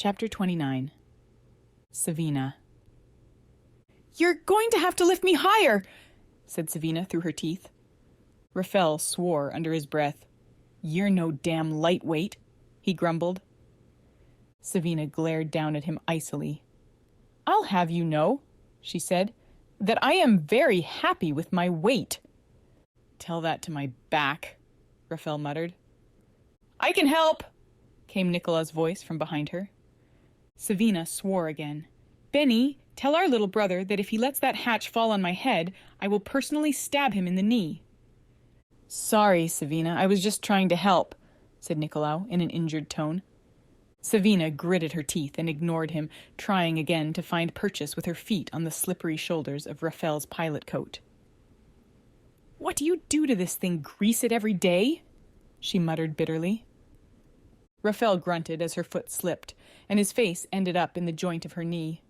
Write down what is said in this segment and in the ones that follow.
Chapter 29. Savina. "You're going to have to lift me higher," said Savina through her teeth. Rafael swore under his breath. "You're no damn lightweight," he grumbled. Savina glared down at him icily. "I'll have you know," she said, "that I am very happy with my weight." "Tell that to my back," Rafael muttered. "I can help," came Nicola's voice from behind her. Savina swore again. "Benny, tell our little brother that if he lets that hatch fall on my head, I will personally stab him in the knee." "Sorry, Savina, I was just trying to help," said Nicolau in an injured tone. Savina gritted her teeth and ignored him, trying again to find purchase with her feet on the slippery shoulders of Rafael's pilot coat. "What do you do to this thing, grease it every day?" she muttered bitterly. Rafael grunted as her foot slipped, and his face ended up in the joint of her knee.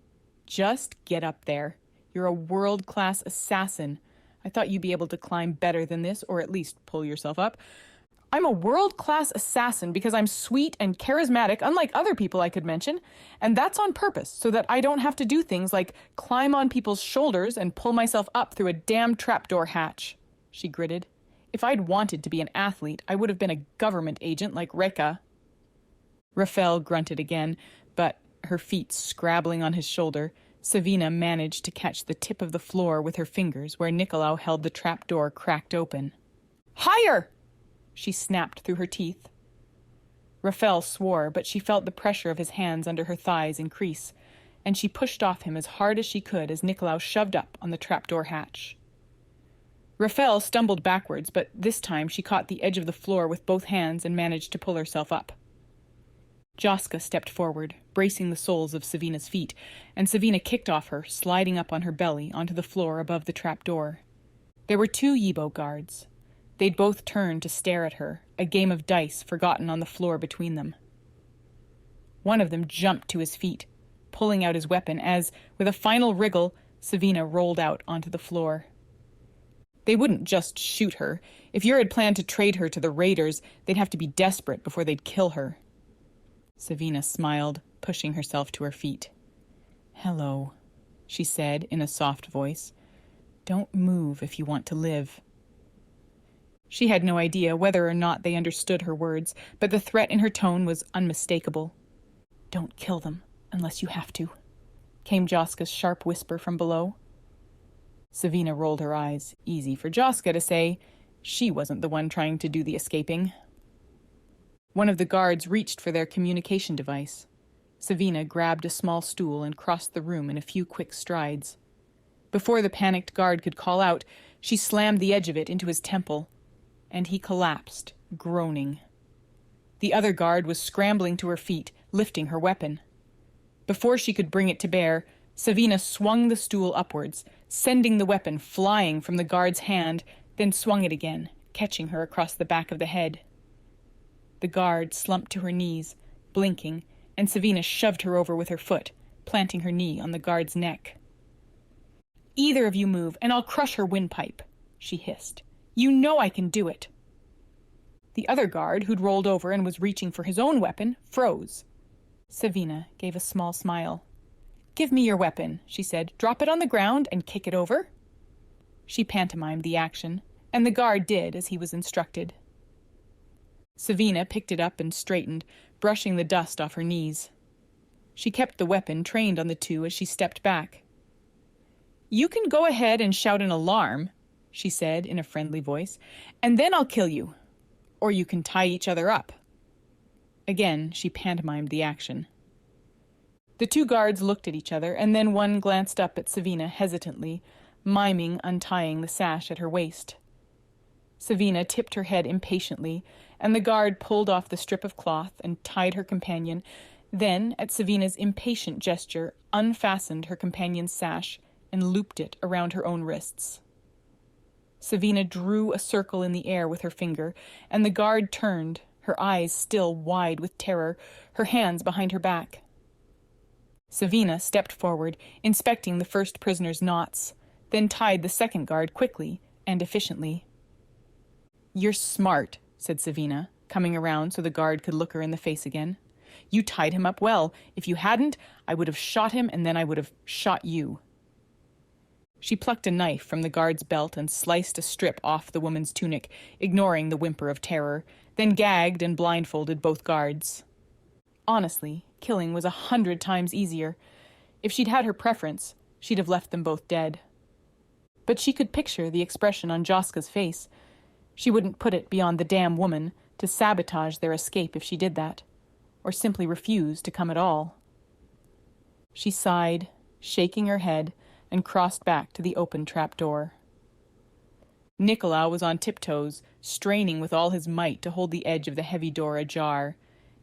"Just get up there. You're a world-class assassin. I thought you'd be able to climb better than this, or at least pull yourself up. I'm a world-class assassin because I'm sweet and charismatic, unlike other people I could mention, and that's on purpose, so that I don't have to do things like climb on people's shoulders and pull myself up through a damn trapdoor hatch," she gritted. "If I'd wanted to be an athlete, I would have been a government agent like Reka." Rafael grunted again, but, her feet scrabbling on his shoulder, Savina managed to catch the tip of the floor with her fingers where Nicolau held the trapdoor cracked open. "Higher!" she snapped through her teeth. Rafael swore, but she felt the pressure of his hands under her thighs increase, and she pushed off him as hard as she could as Nicolau shoved up on the trapdoor hatch. Rafael stumbled backwards, but this time she caught the edge of the floor with both hands and managed to pull herself up. Joska stepped forward, bracing the soles of Savina's feet, and Savina kicked off her, sliding up on her belly onto the floor above the trapdoor. There were 2 Yibo guards. They'd both turned to stare at her, a game of dice forgotten on the floor between them. One of them jumped to his feet, pulling out his weapon as, with a final wriggle, Savina rolled out onto the floor. They wouldn't just shoot her. If Ur had planned to trade her to the raiders, they'd have to be desperate before they'd kill her. Savina smiled, pushing herself to her feet. "Hello," she said in a soft voice. "Don't move if you want to live." She had no idea whether or not they understood her words, but the threat in her tone was unmistakable. "Don't kill them, unless you have to," came Joska's sharp whisper from below. Savina rolled her eyes, easy for Joska to say. She wasn't the one trying to do the escaping. One of the guards reached for their communication device. Savina grabbed a small stool and crossed the room in a few quick strides. Before the panicked guard could call out, she slammed the edge of it into his temple, and he collapsed, groaning. The other guard was scrambling to her feet, lifting her weapon. Before she could bring it to bear, Savina swung the stool upwards, sending the weapon flying from the guard's hand, then swung it again, catching her across the back of the head. The guard slumped to her knees, blinking, and Savina shoved her over with her foot, planting her knee on the guard's neck. "Either of you move, and I'll crush her windpipe," she hissed. "You know I can do it." The other guard, who'd rolled over and was reaching for his own weapon, froze. Savina gave a small smile. "Give me your weapon," she said. "Drop it on the ground and kick it over." She pantomimed the action, and the guard did as he was instructed. Savina picked it up and straightened, brushing the dust off her knees. She kept the weapon trained on the 2 as she stepped back. "You can go ahead and shout an alarm," she said in a friendly voice, "and then I'll kill you. Or you can tie each other up." Again, she pantomimed the action. The 2 guards looked at each other, and then one glanced up at Savina hesitantly, miming untying the sash at her waist. Savina tipped her head impatiently, and the guard pulled off the strip of cloth and tied her companion, then, at Savina's impatient gesture, unfastened her companion's sash and looped it around her own wrists. Savina drew a circle in the air with her finger, and the guard turned, her eyes still wide with terror, her hands behind her back. Savina stepped forward, inspecting the first prisoner's knots, then tied the second guard quickly and efficiently. "You're smart," said Savina, coming around so the guard could look her in the face again. You tied him up well. If you hadn't, I would have shot him, and then I would have shot you." She plucked a knife from the guard's belt and sliced a strip off the woman's tunic, ignoring the whimper of terror, then gagged and blindfolded both guards. Honestly, killing was 100 times easier. If she'd had her preference, she'd have left them both dead. But she could picture the expression on Joska's face. She wouldn't put it beyond the damn woman to sabotage their escape if she did that, or simply refuse to come at all. She sighed, shaking her head, and crossed back to the open trapdoor. Nicolau was on tiptoes, straining with all his might to hold the edge of the heavy door ajar,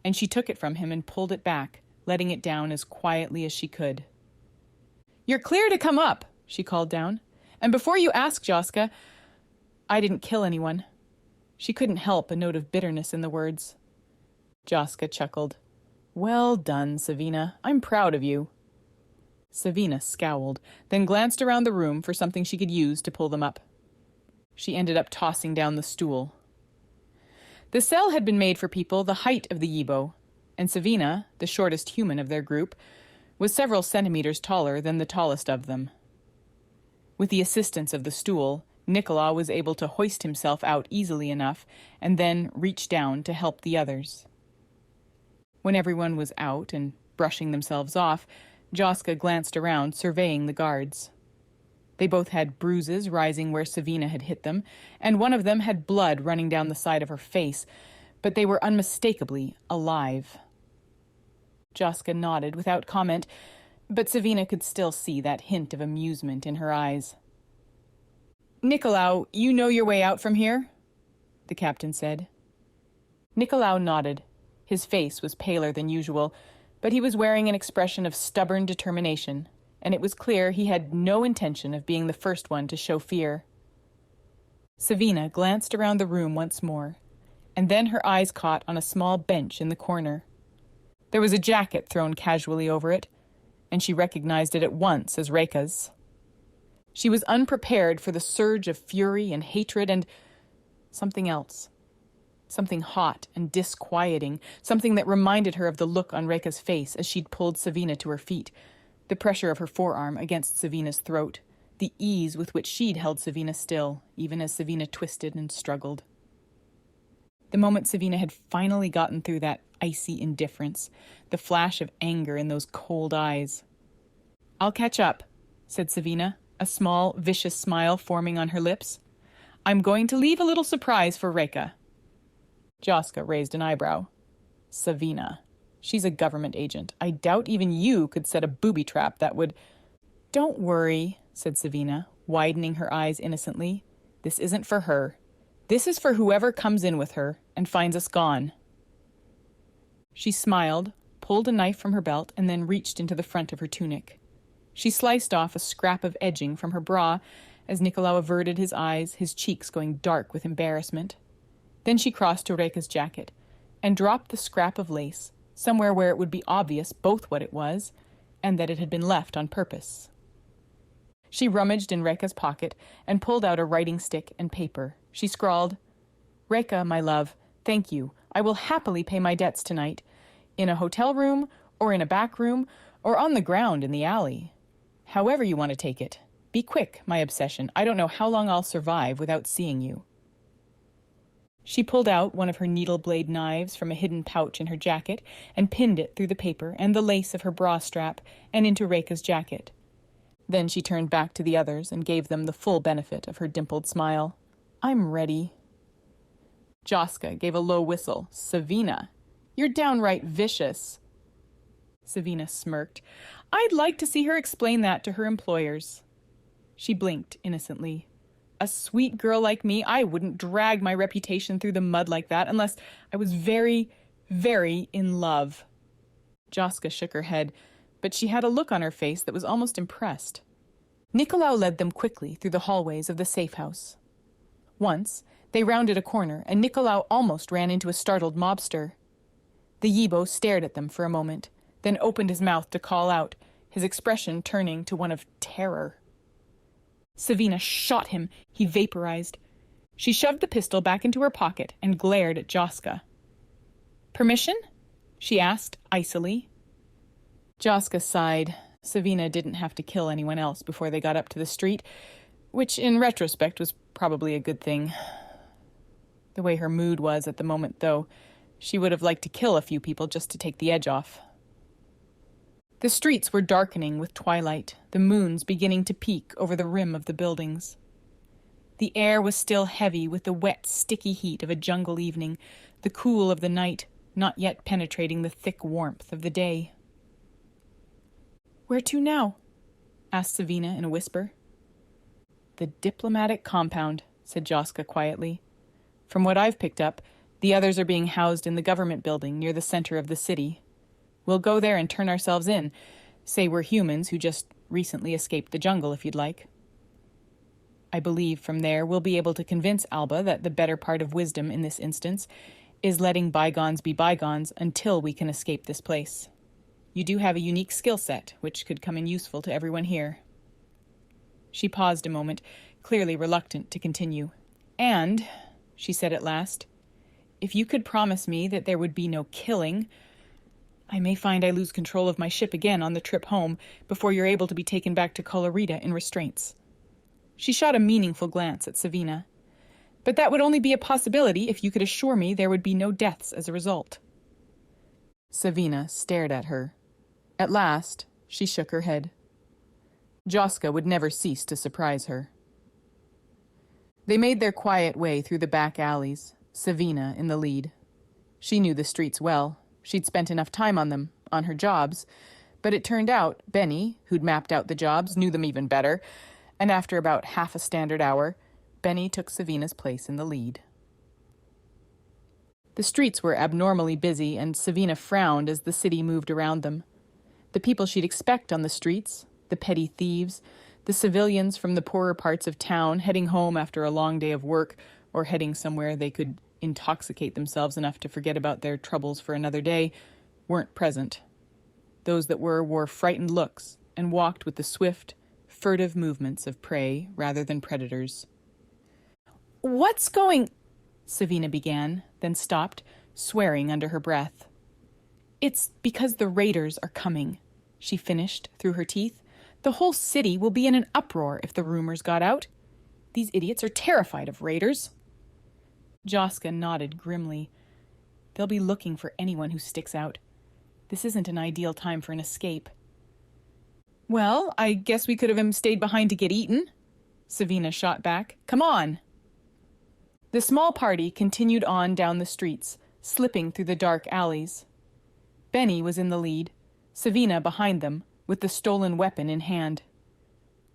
and she took it from him and pulled it back, letting it down as quietly as she could. "You're clear to come up," she called down. "And before you ask, Joska, I didn't kill anyone." She couldn't help a note of bitterness in the words. Joska chuckled. "Well done, Savina. I'm proud of you." Savina scowled, then glanced around the room for something she could use to pull them up. She ended up tossing down the stool. The cell had been made for people the height of the Yibo, and Savina, the shortest human of their group, was several centimeters taller than the tallest of them. With the assistance of the stool, Nicolau was able to hoist himself out easily enough and then reach down to help the others. When everyone was out and brushing themselves off, Joska glanced around, surveying the guards. They both had bruises rising where Savina had hit them, and one of them had blood running down the side of her face, but they were unmistakably alive. Joska nodded without comment, but Savina could still see that hint of amusement in her eyes. "Nicolau, you know your way out from here?" the captain said. Nicolau nodded. His face was paler than usual, but he was wearing an expression of stubborn determination, and it was clear he had no intention of being the first one to show fear. Savina glanced around the room once more, and then her eyes caught on a small bench in the corner. There was a jacket thrown casually over it, and she recognized it at once as Reka's. She was unprepared for the surge of fury and hatred and something else. Something hot and disquieting, something that reminded her of the look on Reka's face as she'd pulled Savina to her feet, the pressure of her forearm against Savina's throat, the ease with which she'd held Savina still, even as Savina twisted and struggled. The moment Savina had finally gotten through that icy indifference, the flash of anger in those cold eyes. "I'll catch up," said Savina, a small, vicious smile forming on her lips. "I'm going to leave a little surprise for Reka." Joska raised an eyebrow. "Savina. She's a government agent. I doubt even you could set a booby trap that would—" "Don't worry," said Savina, widening her eyes innocently. "This isn't for her. This is for whoever comes in with her and finds us gone." She smiled, pulled a knife from her belt, and then reached into the front of her tunic. She sliced off a scrap of edging from her bra as Nicolau averted his eyes, his cheeks going dark with embarrassment. Then she crossed to Reka's jacket and dropped the scrap of lace somewhere where it would be obvious both what it was and that it had been left on purpose. She rummaged in Reka's pocket and pulled out a writing stick and paper. She scrawled, "Reka, my love, thank you. I will happily pay my debts tonight, in a hotel room or in a back room or on the ground in the alley. However you want to take it. Be quick, my obsession. I don't know how long I'll survive without seeing you." She pulled out one of her needle blade knives from a hidden pouch in her jacket and pinned it through the paper and the lace of her bra strap and into Reka's jacket. Then she turned back to the others and gave them the full benefit of her dimpled smile. "I'm ready." Joska gave a low whistle. "Savina, you're downright vicious." Savina smirked. "I'd like to see her explain that to her employers." She blinked innocently. "A sweet girl like me, I wouldn't drag my reputation through the mud like that unless I was very, very in love." Joska shook her head, but she had a look on her face that was almost impressed. Nicolau led them quickly through the hallways of the safe house. Once, they rounded a corner, and Nicolau almost ran into a startled mobster. The Yibo stared at them for a moment, then opened his mouth to call out, his expression turning to one of terror. Savina shot him. He vaporized. She shoved the pistol back into her pocket and glared at Joska. "Permission?" she asked icily. Joska sighed. Savina didn't have to kill anyone else before they got up to the street, which in retrospect was probably a good thing. The way her mood was at the moment, though, she would have liked to kill a few people just to take the edge off. The streets were darkening with twilight, the moons beginning to peek over the rim of the buildings. The air was still heavy with the wet, sticky heat of a jungle evening, the cool of the night not yet penetrating the thick warmth of the day. "Where to now?" asked Savina in a whisper. "The diplomatic compound," said Joska quietly. "From what I've picked up, the others are being housed in the government building near the center of the city. We'll go there and turn ourselves in. Say we're humans who just recently escaped the jungle, if you'd like. I believe from there we'll be able to convince Alba that the better part of wisdom in this instance is letting bygones be bygones until we can escape this place. You do have a unique skill set, which could come in useful to everyone here." She paused a moment, clearly reluctant to continue. "And," she said at last, "if you could promise me that there would be no killing, I may find I lose control of my ship again on the trip home before you're able to be taken back to Colorida in restraints." She shot a meaningful glance at Savina. "But that would only be a possibility if you could assure me there would be no deaths as a result." Savina stared at her. At last, she shook her head. Joska would never cease to surprise her. They made their quiet way through the back alleys, Savina in the lead. She knew the streets well. She'd spent enough time on them, on her jobs, but it turned out Benny, who'd mapped out the jobs, knew them even better, and after about half a standard hour, Benny took Savina's place in the lead. The streets were abnormally busy, and Savina frowned as the city moved around them. The people she'd expect on the streets, the petty thieves, the civilians from the poorer parts of town heading home after a long day of work or heading somewhere they could intoxicate themselves enough to forget about their troubles for another day, weren't present. Those that wore frightened looks and walked with the swift, furtive movements of prey rather than predators. "What's going—" Savina began, then stopped, swearing under her breath. "It's because the raiders are coming," she finished through her teeth. "The whole city will be in an uproar if the rumors got out. These idiots are terrified of raiders." Joska nodded grimly. "They'll be looking for anyone who sticks out. This isn't an ideal time for an escape." "Well, I guess we could have stayed behind to get eaten," Savina shot back. "Come on." The small party continued on down the streets, slipping through the dark alleys. Benny was in the lead, Savina behind them, with the stolen weapon in hand.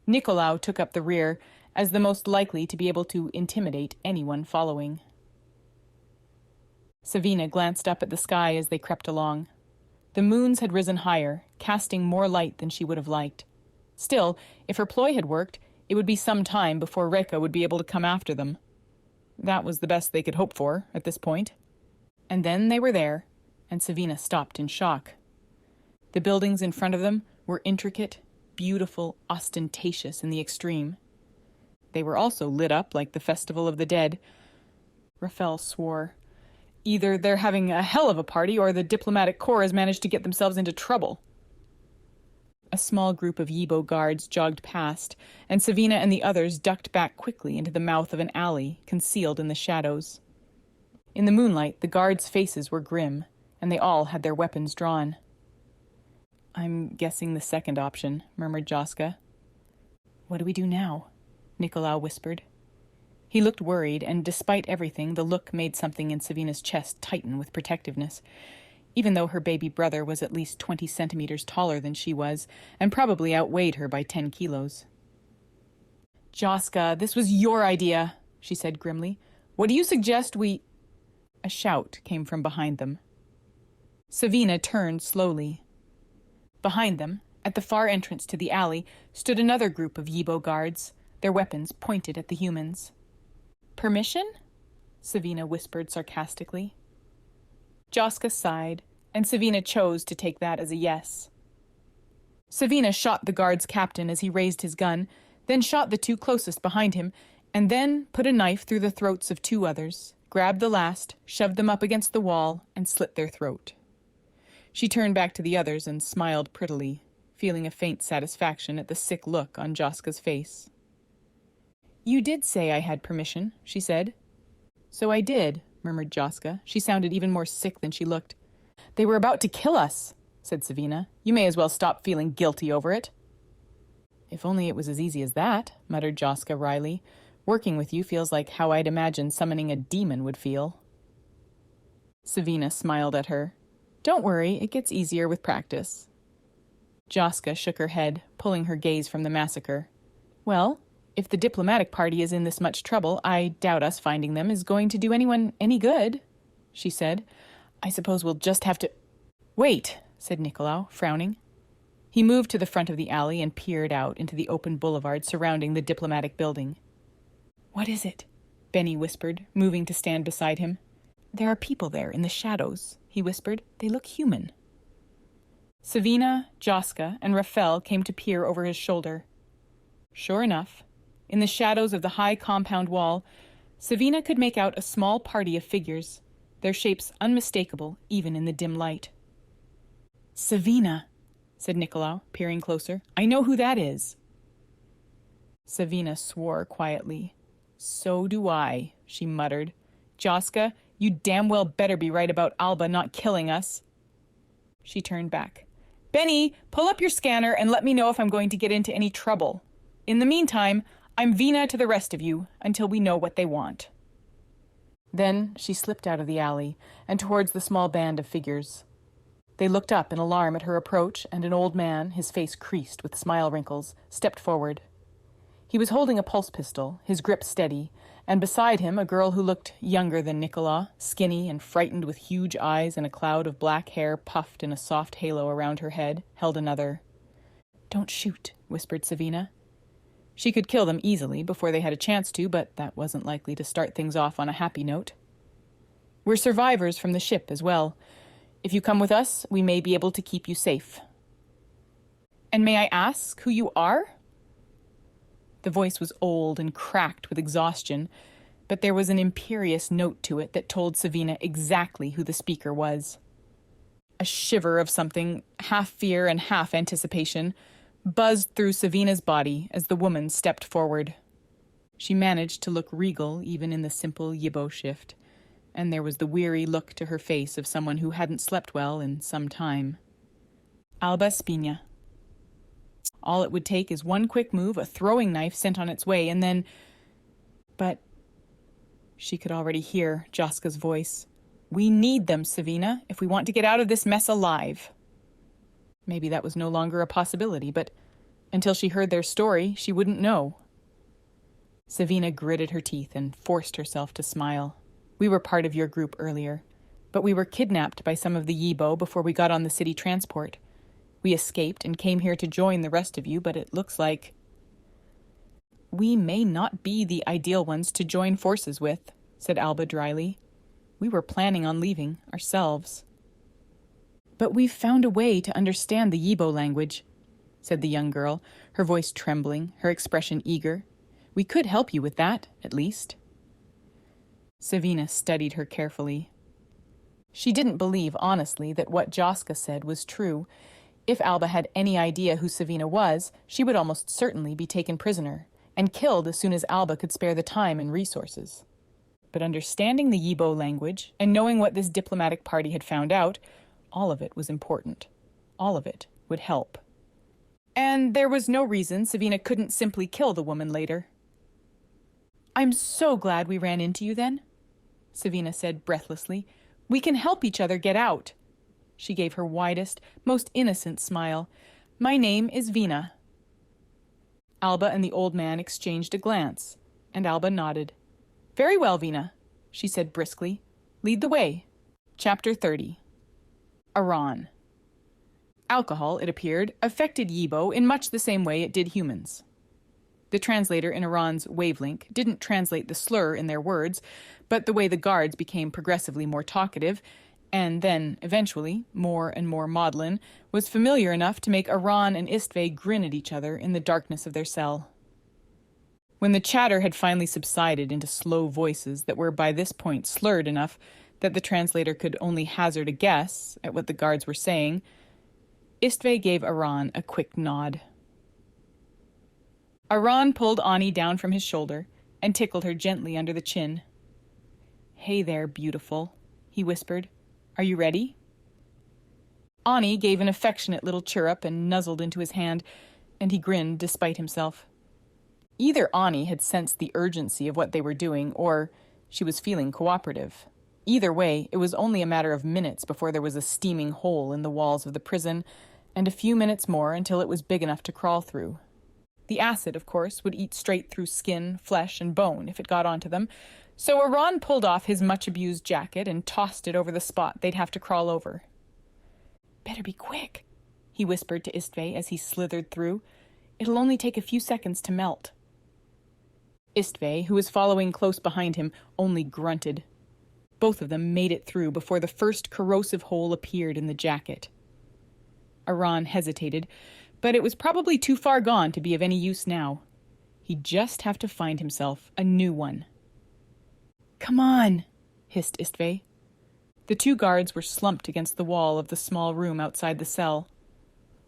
Nicolau took up the rear, as the most likely to be able to intimidate anyone following. Savina glanced up at the sky as they crept along. The moons had risen higher, casting more light than she would have liked. Still, if her ploy had worked, it would be some time before Reka would be able to come after them. That was the best they could hope for at this point. And then they were there, and Savina stopped in shock. The buildings in front of them were intricate, beautiful, ostentatious in the extreme. They were also lit up like the Festival of the Dead. Rafael swore. Either they're having a hell of a party or the diplomatic corps has managed to get themselves into trouble. A small group of Yibo guards jogged past, and Savina and the others ducked back quickly into the mouth of an alley, concealed in the shadows. In the moonlight, the guards' faces were grim, and they all had their weapons drawn. "I'm guessing the second option," murmured Joska. "What do we do now?" Nicolau whispered. He looked worried, and despite everything, the look made something in Savina's chest tighten with protectiveness, even though her baby brother was at least 20 centimeters taller than she was, and probably outweighed her by 10 kilos. "Joska, this was your idea," she said grimly. "What do you suggest we—" A shout came from behind them. Savina turned slowly. Behind them, at the far entrance to the alley, stood another group of Yibo guards, their weapons pointed at the humans. "Permission?" Savina whispered sarcastically. Joska sighed, and Savina chose to take that as a yes. Savina shot the guard's captain as he raised his gun, then shot the two closest behind him, and then put a knife through the throats of two others, grabbed the last, shoved them up against the wall, and slit their throat. She turned back to the others and smiled prettily, feeling a faint satisfaction at the sick look on Joska's face. "You did say I had permission," she said. "So I did," murmured Joska. She sounded even more sick than she looked. "They were about to kill us," said Savina. "You may as well stop feeling guilty over it." "If only it was as easy as that," muttered Joska wryly. "Working with you feels like how I'd imagine summoning a demon would feel." Savina smiled at her. "Don't worry, it gets easier with practice." Joska shook her head, pulling her gaze from the massacre. "Well, if the diplomatic party is in this much trouble, I doubt us finding them is going to do anyone any good," she said. "I suppose we'll just have to—" "Wait," said Nicolau, frowning. He moved to the front of the alley and peered out into the open boulevard surrounding the diplomatic building. "What is it?" Benny whispered, moving to stand beside him. "There are people there in the shadows," he whispered. "They look human." Savina, Joska, and Rafael came to peer over his shoulder. Sure enough, in the shadows of the high compound wall, Savina could make out a small party of figures, their shapes unmistakable even in the dim light. "Savina," said Nicolau, peering closer. "I know who that is." Savina swore quietly. "So do I," she muttered. "Joska, you damn well better be right about Alba not killing us." She turned back. "Benny, pull up your scanner and let me know if I'm going to get into any trouble. In the meantime, I'm Vina to the rest of you until we know what they want." Then she slipped out of the alley and towards the small band of figures. They looked up in alarm at her approach, and an old man, his face creased with smile wrinkles, stepped forward. He was holding a pulse pistol, his grip steady, and beside him a girl who looked younger than Nicolau, skinny and frightened with huge eyes and a cloud of black hair puffed in a soft halo around her head, held another. "Don't shoot," whispered Savina. She could kill them easily before they had a chance to, but that wasn't likely to start things off on a happy note. "We're survivors from the ship as well. If you come with us, we may be able to keep you safe." "And may I ask who you are?" The voice was old and cracked with exhaustion, but there was an imperious note to it that told Savina exactly who the speaker was. A shiver of something, half fear and half anticipation, buzzed through Savina's body as the woman stepped forward. She managed to look regal even in the simple Yibo shift, and there was the weary look to her face of someone who hadn't slept well in some time. Alba Espina. All it would take is one quick move, a throwing knife sent on its way, and then... But she could already hear Joska's voice. "We need them, Savina, if we want to get out of this mess alive." Maybe that was no longer a possibility, but until she heard their story, she wouldn't know. Savina gritted her teeth and forced herself to smile. "We were part of your group earlier, but we were kidnapped by some of the Yibo before we got on the city transport. We escaped and came here to join the rest of you, but it looks like we may not be the ideal ones to join forces with," said Alba dryly. "We were planning on leaving, ourselves." "But we've found a way to understand the Yibo language," said the young girl, her voice trembling, her expression eager. "We could help you with that, at least." Savina studied her carefully. She didn't believe, honestly, that what Joska said was true. If Alba had any idea who Savina was, she would almost certainly be taken prisoner, and killed as soon as Alba could spare the time and resources. But understanding the Yibo language, and knowing what this diplomatic party had found out, all of it was important. All of it would help. And there was no reason Savina couldn't simply kill the woman later. "I'm so glad we ran into you then," Savina said breathlessly. "We can help each other get out." She gave her widest, most innocent smile. "My name is Vina." Alba and the old man exchanged a glance, and Alba nodded. "Very well, Vina," she said briskly. "Lead the way." Chapter 30. Iran. Alcohol, it appeared, affected Yibo in much the same way it did humans. The translator in Iran's wavelink didn't translate the slur in their words, but the way the guards became progressively more talkative, and then, eventually, more and more maudlin, was familiar enough to make Iran and Istvay grin at each other in the darkness of their cell. When the chatter had finally subsided into slow voices that were by this point slurred enough, that the translator could only hazard a guess at what the guards were saying, Istve gave Aran a quick nod. Aran pulled Ani down from his shoulder and tickled her gently under the chin. "Hey there, beautiful," he whispered. "Are you ready?" Ani gave an affectionate little chirrup and nuzzled into his hand, and he grinned despite himself. Either Ani had sensed the urgency of what they were doing, or she was feeling cooperative. Either way, it was only a matter of minutes before there was a steaming hole in the walls of the prison, and a few minutes more until it was big enough to crawl through. The acid, of course, would eat straight through skin, flesh, and bone if it got onto them, so Aran pulled off his much-abused jacket and tossed it over the spot they'd have to crawl over. "Better be quick," he whispered to Istve as he slithered through. "It'll only take a few seconds to melt." Istve, who was following close behind him, only grunted. Both of them made it through before the first corrosive hole appeared in the jacket. Aran hesitated, but it was probably too far gone to be of any use now. He'd just have to find himself a new one. "Come on," hissed Istve. The two guards were slumped against the wall of the small room outside the cell.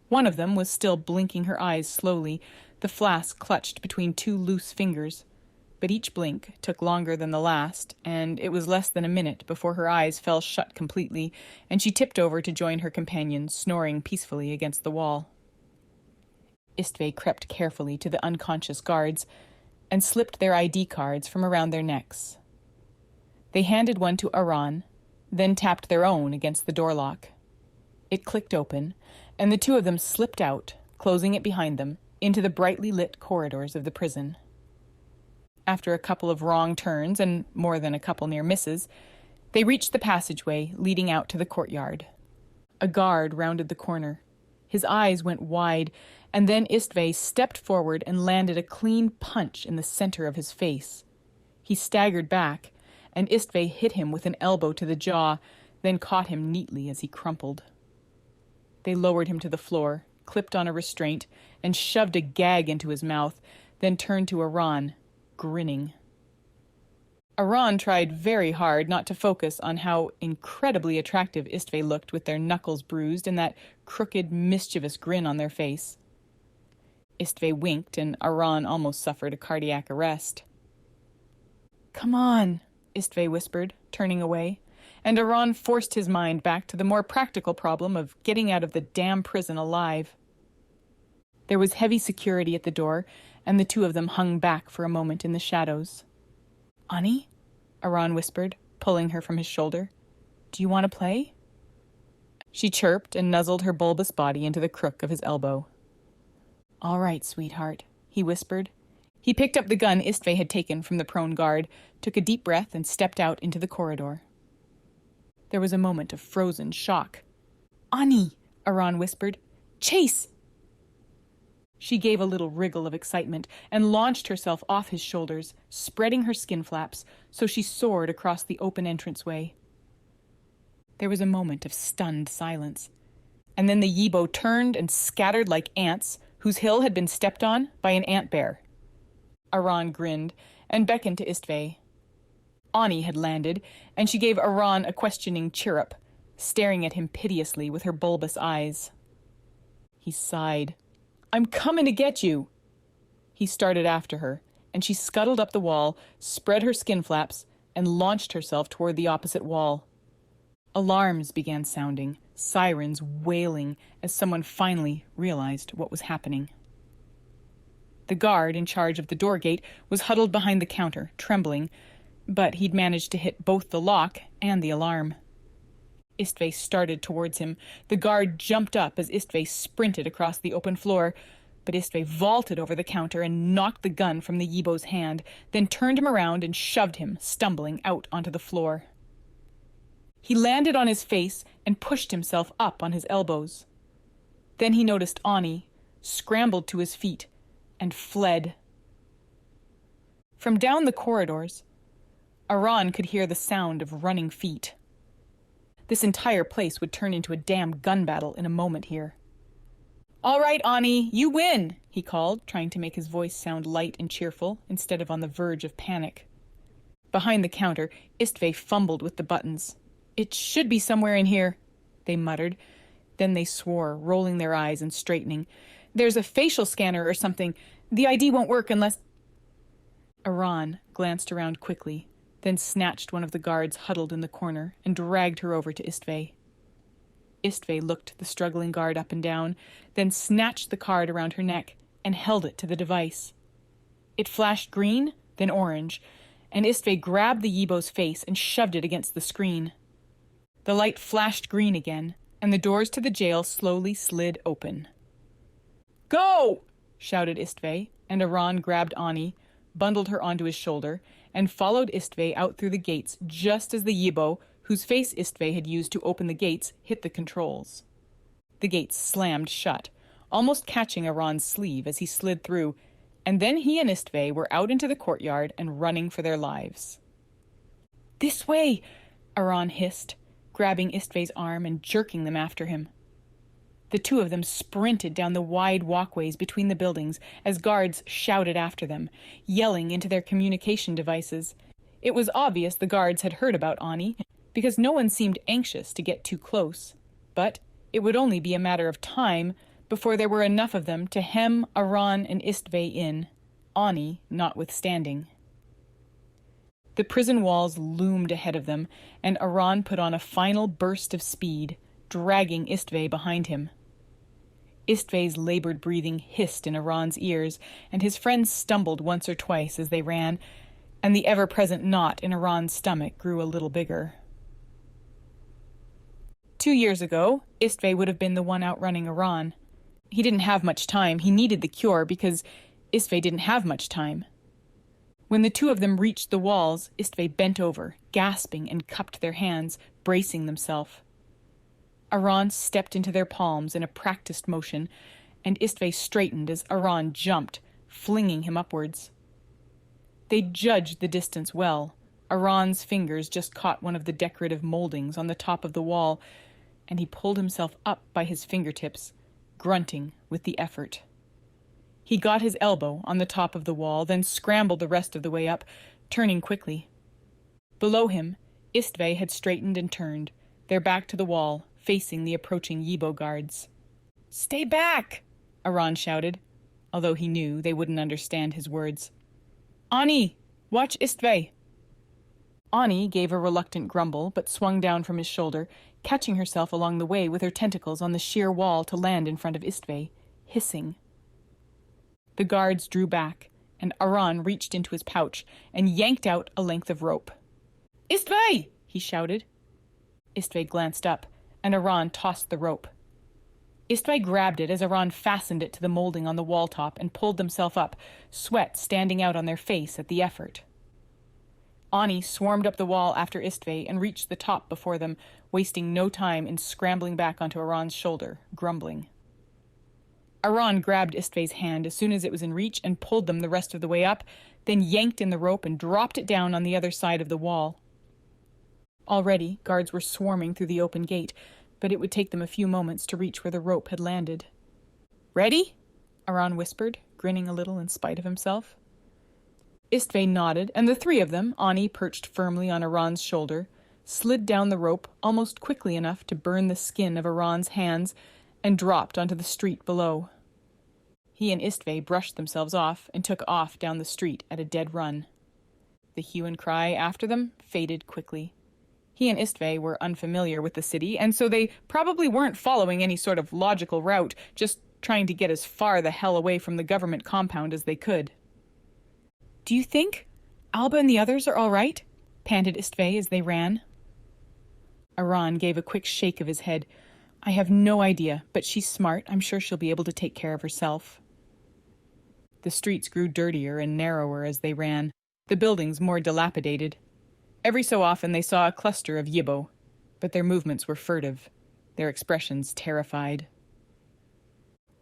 One of them was still blinking her eyes slowly, the flask clutched between two loose fingers. But each blink took longer than the last, and it was less than a minute before her eyes fell shut completely, and she tipped over to join her companion, snoring peacefully against the wall. Istve crept carefully to the unconscious guards and slipped their ID cards from around their necks. They handed one to Aran, then tapped their own against the door lock. It clicked open, and the two of them slipped out, closing it behind them, into the brightly lit corridors of the prison. After a couple of wrong turns and more than a couple near misses, they reached the passageway leading out to the courtyard. A guard rounded the corner. His eyes went wide, and then Istve stepped forward and landed a clean punch in the center of his face. He staggered back, and Istve hit him with an elbow to the jaw, then caught him neatly as he crumpled. They lowered him to the floor, clipped on a restraint, and shoved a gag into his mouth, then turned to Aran, grinning. Aran tried very hard not to focus on how incredibly attractive Istve looked with their knuckles bruised and that crooked, mischievous grin on their face. Istve winked, and Aran almost suffered a cardiac arrest. "Come on," Istve whispered, turning away, and Aran forced his mind back to the more practical problem of getting out of the damn prison alive. There was heavy security at the door, and the two of them hung back for a moment in the shadows. "Ani?" Aran whispered, pulling her from his shoulder. "Do you want to play?" She chirped and nuzzled her bulbous body into the crook of his elbow. "All right, sweetheart," he whispered. He picked up the gun Istve had taken from the prone guard, took a deep breath, and stepped out into the corridor. There was a moment of frozen shock. "Ani!" Aran whispered. "Chase!" She gave a little wriggle of excitement and launched herself off his shoulders, spreading her skin flaps, so she soared across the open entranceway. There was a moment of stunned silence, and then the Yibo turned and scattered like ants whose hill had been stepped on by an ant bear. Aran grinned and beckoned to Istve. Ani had landed, and she gave Aran a questioning chirrup, staring at him piteously with her bulbous eyes. He sighed. "I'm coming to get you." He started after her, and she scuttled up the wall, spread her skin flaps, and launched herself toward the opposite wall. Alarms began sounding, sirens wailing, as someone finally realized what was happening. The guard in charge of the door gate was huddled behind the counter, trembling, but he'd managed to hit both the lock and the alarm. Istve started towards him. The guard jumped up as Istve sprinted across the open floor, but Istve vaulted over the counter and knocked the gun from the Yibo's hand, then turned him around and shoved him, stumbling, out onto the floor. He landed on his face and pushed himself up on his elbows. Then he noticed Ani, scrambled to his feet, and fled. From down the corridors, Aran could hear the sound of running feet. This entire place would turn into a damn gun battle in a moment here. "All right, Ani, you win," he called, trying to make his voice sound light and cheerful instead of on the verge of panic. Behind the counter, Istve fumbled with the buttons. It should be somewhere in here, they muttered. Then they swore, rolling their eyes and straightening. There's a facial scanner or something. The ID won't work unless... Aran glanced around quickly, then snatched one of the guards huddled in the corner and dragged her over to Istvay. Istvay looked the struggling guard up and down, then snatched the card around her neck and held it to the device. It flashed green, then orange, and Istvay grabbed the Yibo's face and shoved it against the screen. The light flashed green again, and the doors to the jail slowly slid open. "Go!" shouted Istvay, and Aran grabbed Ani, bundled her onto his shoulder, and followed Istvay out through the gates just as the Yibo, whose face Istvay had used to open the gates, hit the controls. The gates slammed shut, almost catching Aran's sleeve as he slid through, and then he and Istvay were out into the courtyard and running for their lives. "This way!" Aran hissed, grabbing Istvay's arm and jerking them after him. The two of them sprinted down the wide walkways between the buildings as guards shouted after them, yelling into their communication devices. It was obvious the guards had heard about Ani, because no one seemed anxious to get too close. But it would only be a matter of time before there were enough of them to hem Aran and Istvay in, Ani notwithstanding. The prison walls loomed ahead of them, and Aran put on a final burst of speed, dragging Istvay behind him. Istvay's labored breathing hissed in Aran's ears, and his friends stumbled once or twice as they ran, and the ever-present knot in Aran's stomach grew a little bigger. 2 years ago, Istvay would have been the one outrunning Aran. He didn't have much time. He needed the cure because Istvay didn't have much time. When the two of them reached the walls, Istvay bent over, gasping, and cupped their hands, bracing themselves. Aran stepped into their palms in a practiced motion, and Istvay straightened as Aran jumped, flinging him upwards. They judged the distance well. Aran's fingers just caught one of the decorative moldings on the top of the wall, and he pulled himself up by his fingertips, grunting with the effort. He got his elbow on the top of the wall, then scrambled the rest of the way up, turning quickly. Below him, Istvay had straightened and turned, their back to the wall, facing the approaching Yibo guards. "Stay back!" Aran shouted, although he knew they wouldn't understand his words. "Ani, watch Istvay!" Ani gave a reluctant grumble, but swung down from his shoulder, catching herself along the way with her tentacles on the sheer wall to land in front of Istvay, hissing. The guards drew back, and Aran reached into his pouch and yanked out a length of rope. "Istvay!" he shouted. Istvay glanced up, and Aran tossed the rope. Istvay grabbed it as Aran fastened it to the molding on the wall top and pulled themselves up, sweat standing out on their face at the effort. Ani swarmed up the wall after Istvay and reached the top before them, wasting no time in scrambling back onto Aran's shoulder, grumbling. Aran grabbed Istvay's hand as soon as it was in reach and pulled them the rest of the way up, then yanked in the rope and dropped it down on the other side of the wall. Already, guards were swarming through the open gate, but it would take them a few moments to reach where the rope had landed. "Ready?" Aran whispered, grinning a little in spite of himself. Istvay nodded, and the three of them, Ani perched firmly on Aran's shoulder, slid down the rope almost quickly enough to burn the skin of Aran's hands and dropped onto the street below. He and Istvay brushed themselves off and took off down the street at a dead run. The hue and cry after them faded quickly. He and Istvay were unfamiliar with the city, and so they probably weren't following any sort of logical route, just trying to get as far the hell away from the government compound as they could. "Do you think Alba and the others are all right?" panted Istvay as they ran. Aran gave a quick shake of his head. "I have no idea, but she's smart. I'm sure she'll be able to take care of herself." The streets grew dirtier and narrower as they ran, the buildings more dilapidated. Every so often they saw a cluster of Yibo, but their movements were furtive, their expressions terrified.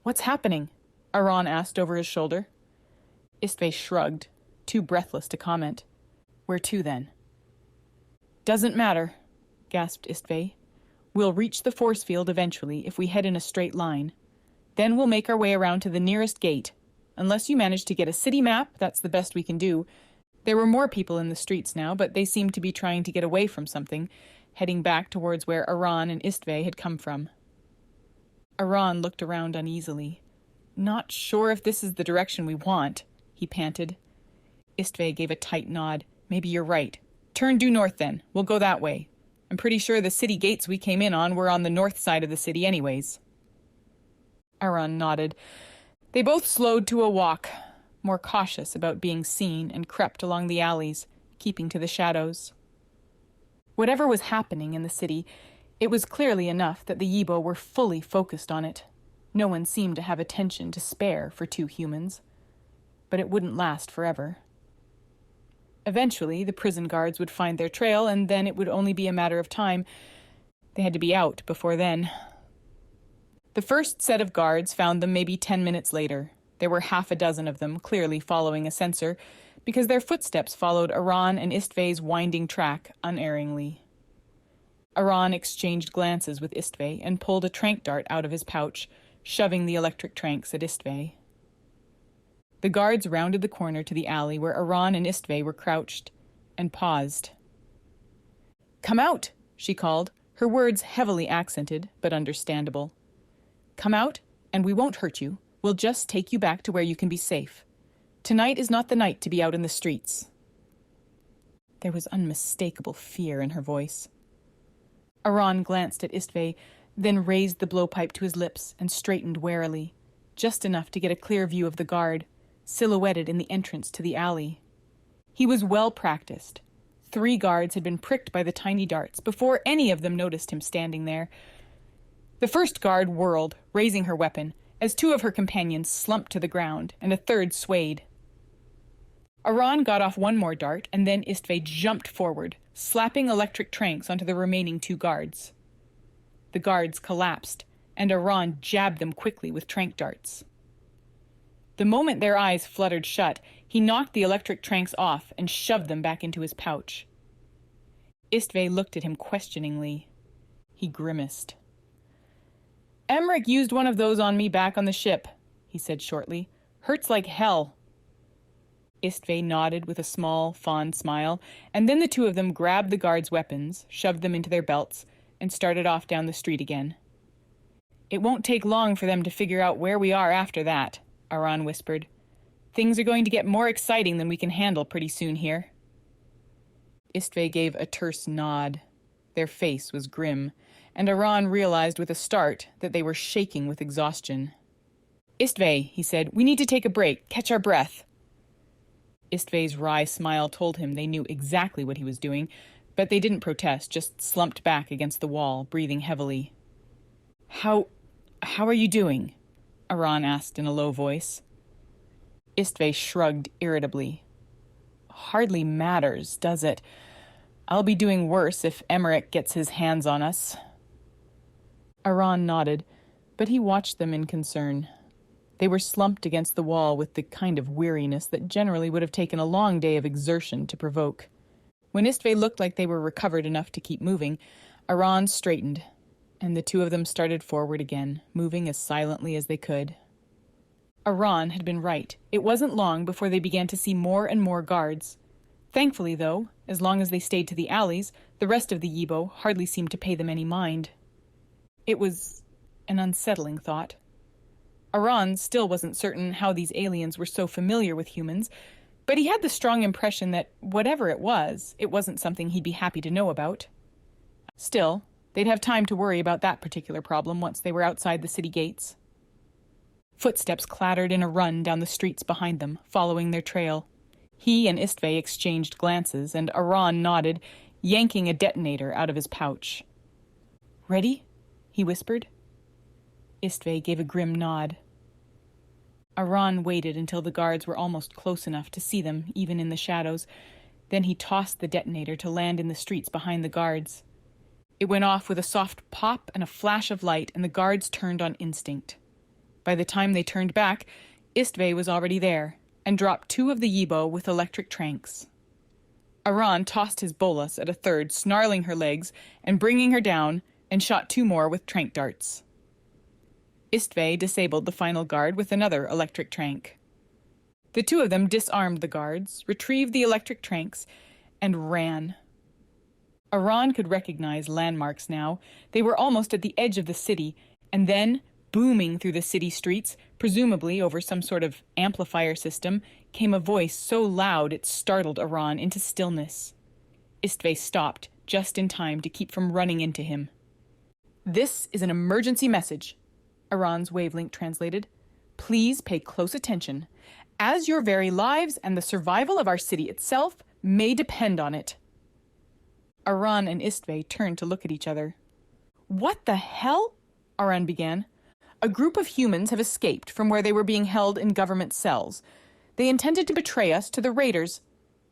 "What's happening?" Aran asked over his shoulder. Istvay shrugged, too breathless to comment. "Where to, then?" "Doesn't matter," gasped Istvay. "We'll reach the force field eventually if we head in a straight line. Then we'll make our way around to the nearest gate. Unless you manage to get a city map, that's the best we can do. There were more people in the streets now, but they seemed to be trying to get away from something, heading back towards where Aran and Istve had come from. Aran looked around uneasily. "Not sure if this is the direction we want," he panted. Istve gave a tight nod. "Maybe you're right. Turn due north then. We'll go that way. I'm pretty sure the city gates we came in on were on the north side of the city anyways." Aran nodded. They both slowed to a walk, more cautious about being seen, and crept along the alleys, keeping to the shadows. Whatever was happening in the city, it was clearly enough that the Yibo were fully focused on it. No one seemed to have attention to spare for two humans. But it wouldn't last forever. Eventually, the prison guards would find their trail, and then it would only be a matter of time. They had to be out before then. The first set of guards found them maybe 10 minutes later. There were half a dozen of them, clearly following a sensor, because their footsteps followed Aran and Istve's winding track unerringly. Aran exchanged glances with Istve and pulled a trank dart out of his pouch, shoving the electric tranks at Istve. The guards rounded the corner to the alley where Aran and Istve were crouched, and paused. "Come out," she called, her words heavily accented, but understandable. "Come out, and we won't hurt you. We'll just take you back to where you can be safe. Tonight is not the night to be out in the streets." There was unmistakable fear in her voice. Aran glanced at Istve, then raised the blowpipe to his lips and straightened warily, just enough to get a clear view of the guard, silhouetted in the entrance to the alley. He was well practiced. 3 guards had been pricked by the tiny darts before any of them noticed him standing there. The first guard whirled, raising her weapon, as 2 of her companions slumped to the ground and a third swayed. Aran got off 1 more dart, and then Istve jumped forward, slapping electric tranks onto the remaining 2 guards. The guards collapsed, and Aran jabbed them quickly with trank darts. The moment their eyes fluttered shut, he knocked the electric tranks off and shoved them back into his pouch. Istve looked at him questioningly. He grimaced. "Emmerich used one of those on me back on the ship," he said shortly. "Hurts like hell." Istve nodded with a small, fond smile, and then the 2 of them grabbed the guards' weapons, shoved them into their belts, and started off down the street again. "It won't take long for them to figure out where we are after that," Aran whispered. "Things are going to get more exciting than we can handle pretty soon here." Istve gave a terse nod. Their face was grim, and Aran realized with a start that they were shaking with exhaustion. "Istve," he said, "we need to take a break, catch our breath." Istve's wry smile told him they knew exactly what he was doing, but they didn't protest, just slumped back against the wall, breathing heavily. How are you doing?" Aran asked in a low voice. Istve shrugged irritably. "Hardly matters, does it? I'll be doing worse if Emmerich gets his hands on us." Aran nodded, but he watched them in concern. They were slumped against the wall with the kind of weariness that generally would have taken a long day of exertion to provoke. When Istve looked like they were recovered enough to keep moving, Aran straightened, and the 2 of them started forward again, moving as silently as they could. Aran had been right. It wasn't long before they began to see more and more guards. Thankfully, though, as long as they stayed to the alleys, the rest of the Yibo hardly seemed to pay them any mind. It was an unsettling thought. Aran still wasn't certain how these aliens were so familiar with humans, but he had the strong impression that whatever it wasn't something he'd be happy to know about. Still, they'd have time to worry about that particular problem once they were outside the city gates. Footsteps clattered in a run down the streets behind them, following their trail. He and Istve exchanged glances, and Aran nodded, yanking a detonator out of his pouch. "Ready?" he whispered. Istve gave a grim nod. Aran waited until the guards were almost close enough to see them, even in the shadows. Then he tossed the detonator to land in the streets behind the guards. It went off with a soft pop and a flash of light, and the guards turned on instinct. By the time they turned back, Istve was already there, and dropped 2 of the Yibo with electric tranks. Aran tossed his bolus at a third, snarling her legs and bringing her down, and shot 2 more with trank darts. Istve disabled the final guard with another electric trank. The 2 of them disarmed the guards, retrieved the electric tranks, and ran. Aran could recognize landmarks now. They were almost at the edge of the city, and then, booming through the city streets, presumably over some sort of amplifier system, came a voice so loud it startled Aran into stillness. Istve stopped, just in time to keep from running into him. "This is an emergency message," Aran's wavelength translated. "Please pay close attention, as your very lives and the survival of our city itself may depend on it." Aran and Istve turned to look at each other. "What the hell?" Aran began. "A group of humans have escaped from where they were being held in government cells. They intended to betray us to the raiders.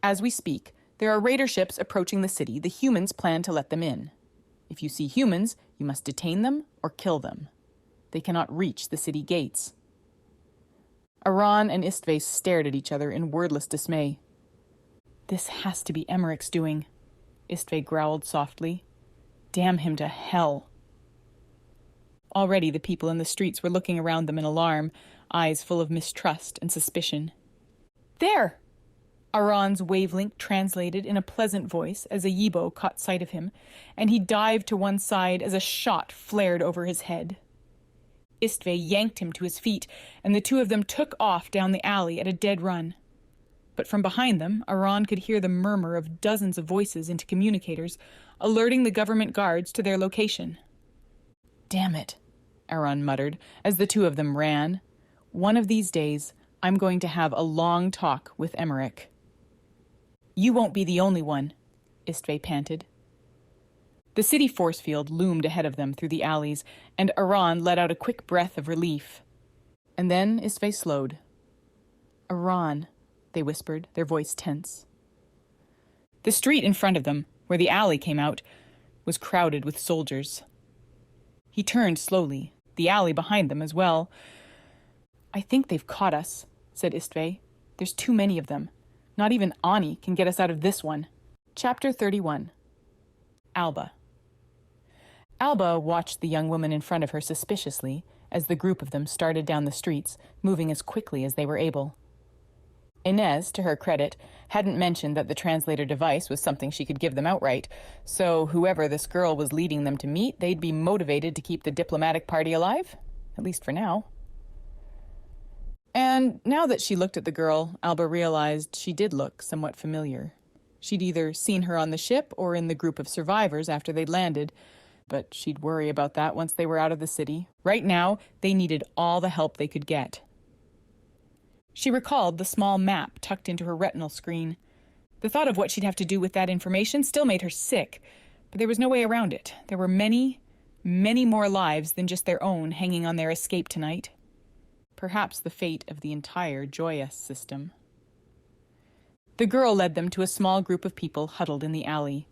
As we speak, there are raider ships approaching the city. The humans plan to let them in. If you see humans, you must detain them or kill them. They cannot reach the city gates." Aran and Istve stared at each other in wordless dismay. "This has to be Emmerich's doing," Istve growled softly. "Damn him to hell." Already the people in the streets were looking around them in alarm, eyes full of mistrust and suspicion. "There!" Aran's wavelength translated in a pleasant voice as a Yibo caught sight of him, and he dived to one side as a shot flared over his head. Istve yanked him to his feet, and the two of them took off down the alley at a dead run. But from behind them, Aran could hear the murmur of dozens of voices into communicators, alerting the government guards to their location. "Damn it," Aran muttered as the two of them ran. "One of these days, I'm going to have a long talk with Emmerich." "You won't be the only one," Istve panted. The city force field loomed ahead of them through the alleys, and Aran let out a quick breath of relief. And then Istve slowed. "Aran," they whispered, their voice tense. The street in front of them, where the alley came out, was crowded with soldiers. He turned slowly, the alley behind them as well. "I think they've caught us," said Istve. "There's too many of them. Not even Ani can get us out of this one." Chapter 31. Alba. Alba watched the young woman in front of her suspiciously as the group of them started down the streets, moving as quickly as they were able. Inez, to her credit, hadn't mentioned that the translator device was something she could give them outright, so whoever this girl was leading them to meet, they'd be motivated to keep the diplomatic party alive, at least for now. And now that she looked at the girl, Alba realized she did look somewhat familiar. She'd either seen her on the ship or in the group of survivors after they'd landed, but she'd worry about that once they were out of the city. Right now, they needed all the help they could get. She recalled the small map tucked into her retinal screen. The thought of what she'd have to do with that information still made her sick, but there was no way around it. There were many, many more lives than just their own hanging on their escape tonight. Perhaps the fate of the entire Joias System. The girl led them to a small group of people huddled in the alley.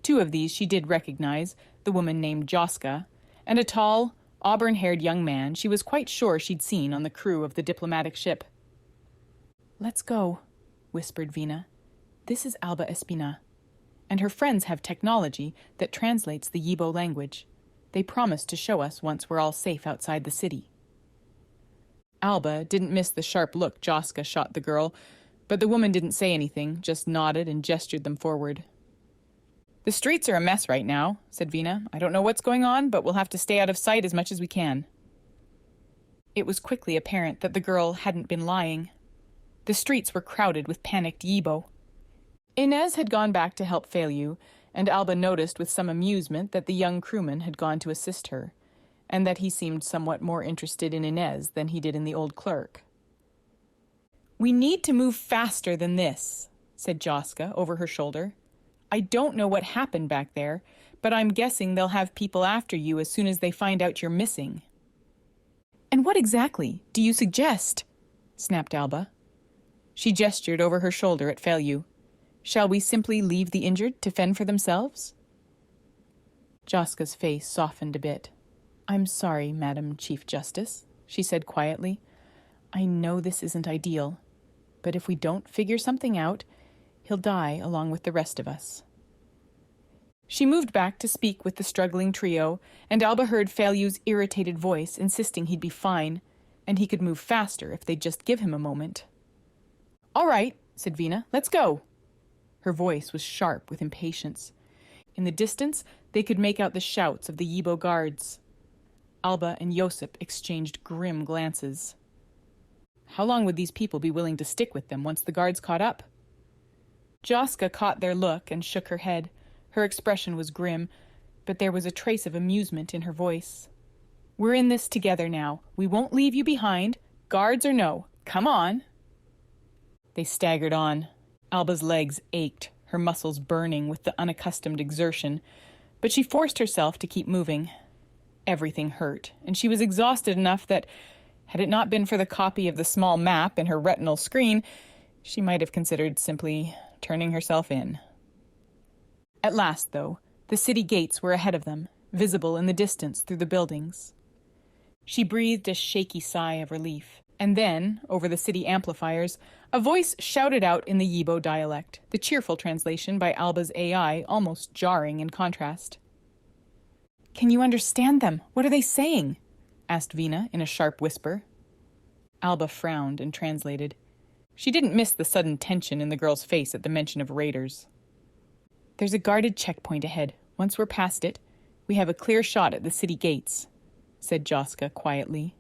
Two of these she did recognize, the woman named Joska, and a tall, auburn-haired young man she was quite sure she'd seen on the crew of the diplomatic ship. "Let's go," whispered Vina. "This is Alba Espina, and her friends have technology that translates the Yibo language. They promised to show us once we're all safe outside the city." Alba didn't miss the sharp look Joska shot the girl, but the woman didn't say anything, just nodded and gestured them forward. "The streets are a mess right now," said Vina. "I don't know what's going on, but we'll have to stay out of sight as much as we can." It was quickly apparent that the girl hadn't been lying. The streets were crowded with panicked Yibo. Inez had gone back to help Feilu, and Alba noticed with some amusement that the young crewman had gone to assist her, and that he seemed somewhat more interested in Inez than he did in the old clerk. "We need to move faster than this," said Joska over her shoulder. "I don't know what happened back there, but I'm guessing they'll have people after you as soon as they find out you're missing." "And what exactly do you suggest?" snapped Alba. She gestured over her shoulder at Feilu. "Shall we simply leave the injured to fend for themselves?" Joska's face softened a bit. "I'm sorry, Madam Chief Justice," she said quietly. "I know this isn't ideal, but if we don't figure something out, he'll die along with the rest of us." She moved back to speak with the struggling trio, and Alba heard Feilu's irritated voice insisting he'd be fine, and he could move faster if they'd just give him a moment. "All right," said Vina, "let's go." Her voice was sharp with impatience. In the distance, they could make out the shouts of the Yibo guards. Alba and Josip exchanged grim glances. How long would these people be willing to stick with them once the guards caught up? Joska caught their look and shook her head. Her expression was grim, but there was a trace of amusement in her voice. "We're in this together now. We won't leave you behind. Guards or no. Come on." They staggered on. Alba's legs ached, her muscles burning with the unaccustomed exertion, but she forced herself to keep moving. Everything hurt, and she was exhausted enough that, had it not been for the copy of the small map in her retinal screen, she might have considered simply turning herself in. At last, though, the city gates were ahead of them, visible in the distance through the buildings. She breathed a shaky sigh of relief, and then, over the city amplifiers, a voice shouted out in the Yibo dialect, the cheerful translation by Alba's AI almost jarring in contrast. "Can you understand them? What are they saying?" asked Vina in a sharp whisper. Alba frowned and translated. She didn't miss the sudden tension in the girl's face at the mention of raiders. "There's a guarded checkpoint ahead. Once we're past it, we have a clear shot at the city gates," said Joska quietly.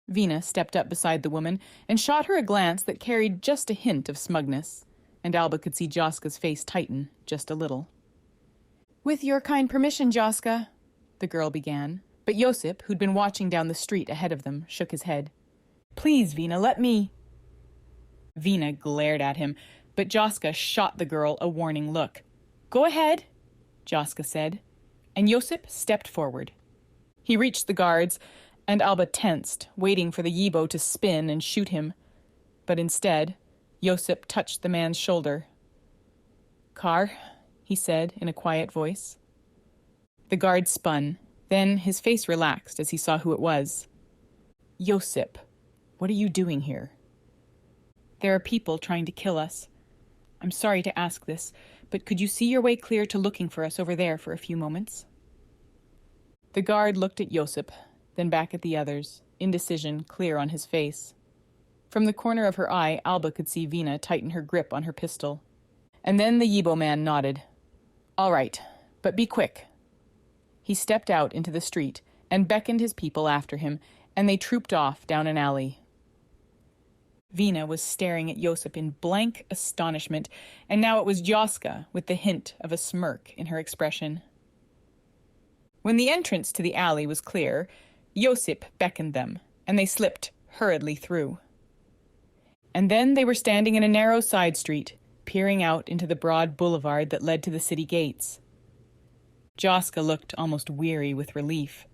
Vina stepped up beside the woman and shot her a glance that carried just a hint of smugness, and Alba could see Joska's face tighten just a little. "With your kind permission, Joska," the girl began, but Josip, who'd been watching down the street ahead of them, shook his head. "Please, Vina, let me—" Vina glared at him, but Joska shot the girl a warning look. "Go ahead," Joska said, and Josip stepped forward. He reached the guards, and Alba tensed, waiting for the Yibo to spin and shoot him. But instead, Josip touched the man's shoulder. "Car," he said in a quiet voice. The guard spun, then his face relaxed as he saw who it was. "Josip, what are you doing here?" "There are people trying to kill us. I'm sorry to ask this, but could you see your way clear to looking for us over there for a few moments?" The guard looked at Josip, then back at the others, indecision clear on his face. From the corner of her eye, Alba could see Vina tighten her grip on her pistol. And then the Yibo man nodded. "All right, but be quick." He stepped out into the street and beckoned his people after him, and they trooped off down an alley. Vina was staring at Josip in blank astonishment, and now it was Joska with the hint of a smirk in her expression. When the entrance to the alley was clear, Josip beckoned them, and they slipped hurriedly through. And then they were standing in a narrow side street, peering out into the broad boulevard that led to the city gates. Joska looked almost weary with relief.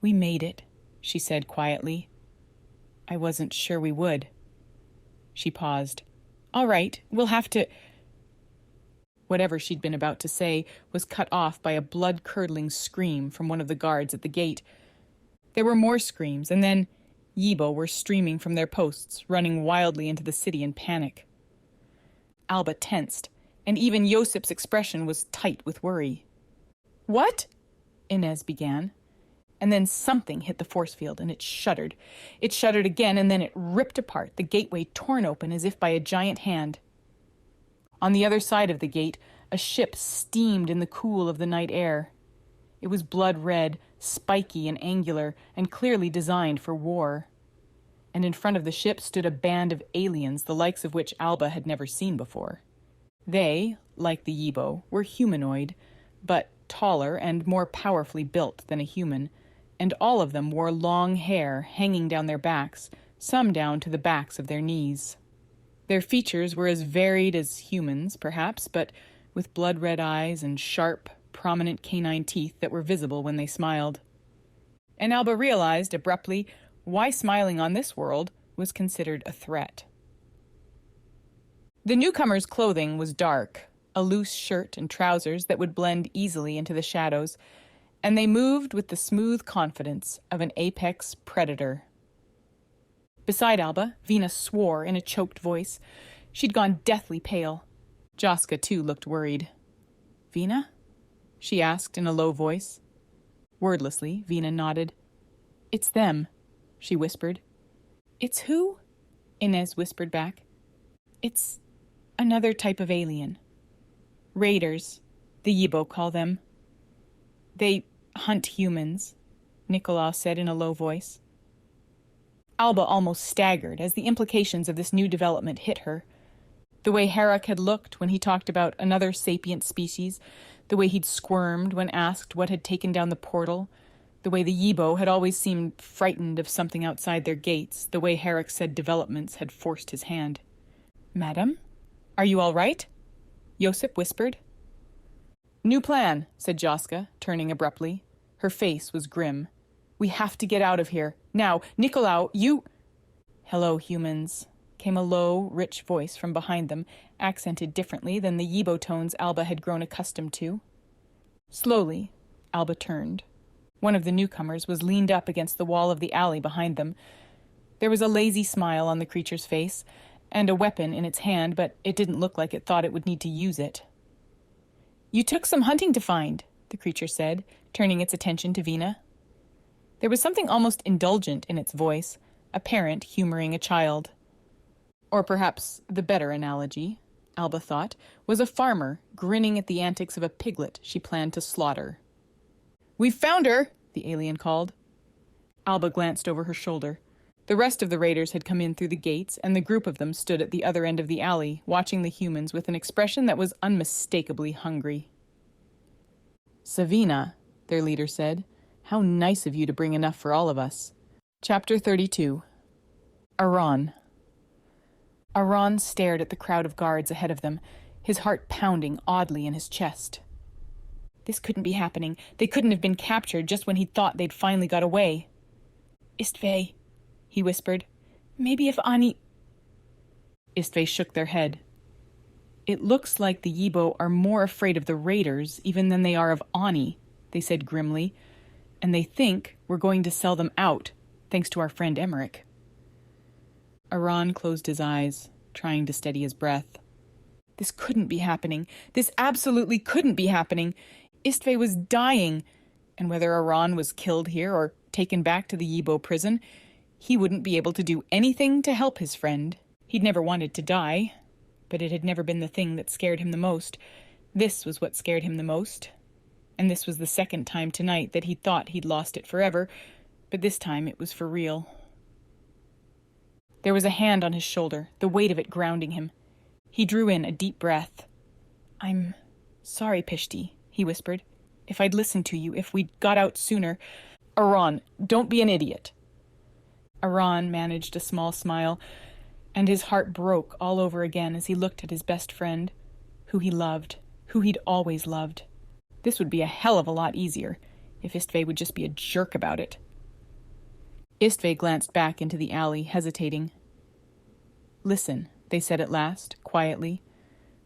"We made it," she said quietly. "I wasn't sure we would." She paused. "All right, we'll have to—" Whatever she'd been about to say was cut off by a blood-curdling scream from one of the guards at the gate. There were more screams, and then Yibo were streaming from their posts, running wildly into the city in panic. Alba tensed, and even Josip's expression was tight with worry. "What?" Inez began. And then something hit the force field, and it shuddered. It shuddered again, and then it ripped apart, the gateway torn open as if by a giant hand. On the other side of the gate, a ship steamed in the cool of the night air. It was blood-red, spiky and angular, and clearly designed for war. And in front of the ship stood a band of aliens, the likes of which Alba had never seen before. They, like the Yibo, were humanoid, but taller and more powerfully built than a human, and all of them wore long hair hanging down their backs, some down to the backs of their knees. Their features were as varied as humans, perhaps, but with blood-red eyes and sharp, prominent canine teeth that were visible when they smiled. And Alba realized, abruptly, why smiling on this world was considered a threat. The newcomer's clothing was dark, a loose shirt and trousers that would blend easily into the shadows, and they moved with the smooth confidence of an apex predator. Beside Alba, Vina swore in a choked voice. She'd gone deathly pale. Joska, too, looked worried. "Vina?" she asked in a low voice. Wordlessly, Vina nodded. "It's them," she whispered. "It's who?" Inez whispered back. "It's another type of alien." Raiders, the Yibo call them. They hunt humans, Nicolau said in a low voice. Alba almost staggered as the implications of this new development hit her. The way Herrick had looked when he talked about another sapient species, the way he'd squirmed when asked what had taken down the portal, the way the Yibo had always seemed frightened of something outside their gates, the way Herrick said developments had forced his hand. "Madam, are you all right?" Josip whispered. "New plan," said Joska, turning abruptly. Her face was grim. "We have to get out of here. Now, Nicolau, you—" "Hello, humans," came a low, rich voice from behind them, accented differently than the Yibo tones Alba had grown accustomed to. Slowly, Alba turned. One of the newcomers was leaned up against the wall of the alley behind them. There was a lazy smile on the creature's face, and a weapon in its hand, but it didn't look like it thought it would need to use it. "You took some hunting to find," the creature said, turning its attention to Vina. There was something almost indulgent in its voice, a parent humoring a child. Or perhaps the better analogy, Alba thought, was a farmer grinning at the antics of a piglet she planned to slaughter. "We've found her!" the alien called. Alba glanced over her shoulder. The rest of the raiders had come in through the gates, and the group of them stood at the other end of the alley, watching the humans with an expression that was unmistakably hungry. "Savina," their leader said, "how nice of you to bring enough for all of us." Chapter 32. Aran. Aran stared at the crowd of guards ahead of them, his heart pounding oddly in his chest. This couldn't be happening. They couldn't have been captured just when he'd thought they'd finally got away. "Istve," he whispered. "Maybe if Ani—" Istve shook their head. "It looks like the Yibo are more afraid of the raiders even than they are of Ani," they said grimly, "and they think we're going to sell them out, thanks to our friend Emmerich." Aran closed his eyes, trying to steady his breath. This couldn't be happening. This absolutely couldn't be happening. Istve was dying, and whether Aran was killed here or taken back to the Yibo prison, he wouldn't be able to do anything to help his friend. He'd never wanted to die, but it had never been the thing that scared him the most. This was what scared him the most. And this was the second time tonight that he thought he'd lost it forever, but this time it was for real. There was a hand on his shoulder, the weight of it grounding him. He drew in a deep breath. "I'm sorry, Pishti," he whispered. "If I'd listened to you, if we'd got out sooner—" "Aran, don't be an idiot." Aran managed a small smile, and his heart broke all over again as he looked at his best friend, who he loved, who he'd always loved. This would be a hell of a lot easier, if Istve would just be a jerk about it. Istve glanced back into the alley, hesitating. "Listen," they said at last, quietly.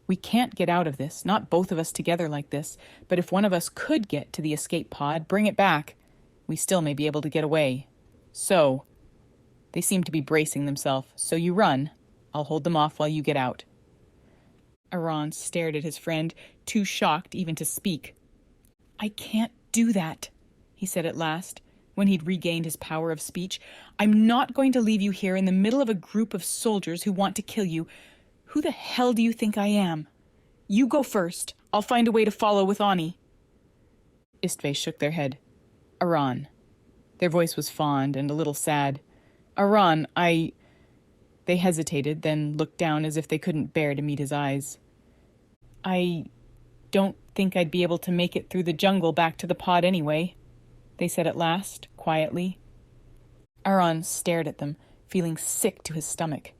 "We can't get out of this, not both of us together like this, but if one of us could get to the escape pod, bring it back. We still may be able to get away. So," they seemed to be bracing themselves, "so you run. I'll hold them off while you get out." Aran stared at his friend, too shocked even to speak. "I can't do that," he said at last, when he'd regained his power of speech. "I'm not going to leave you here in the middle of a group of soldiers who want to kill you. Who the hell do you think I am? You go first. I'll find a way to follow with Ani." Istve shook their head. "Aran." Their voice was fond and a little sad. "Aran, I—" They hesitated, then looked down as if they couldn't bear to meet his eyes. "I don't think I'd be able to make it through the jungle back to the pod anyway," they said at last, quietly. Aran stared at them, feeling sick to his stomach.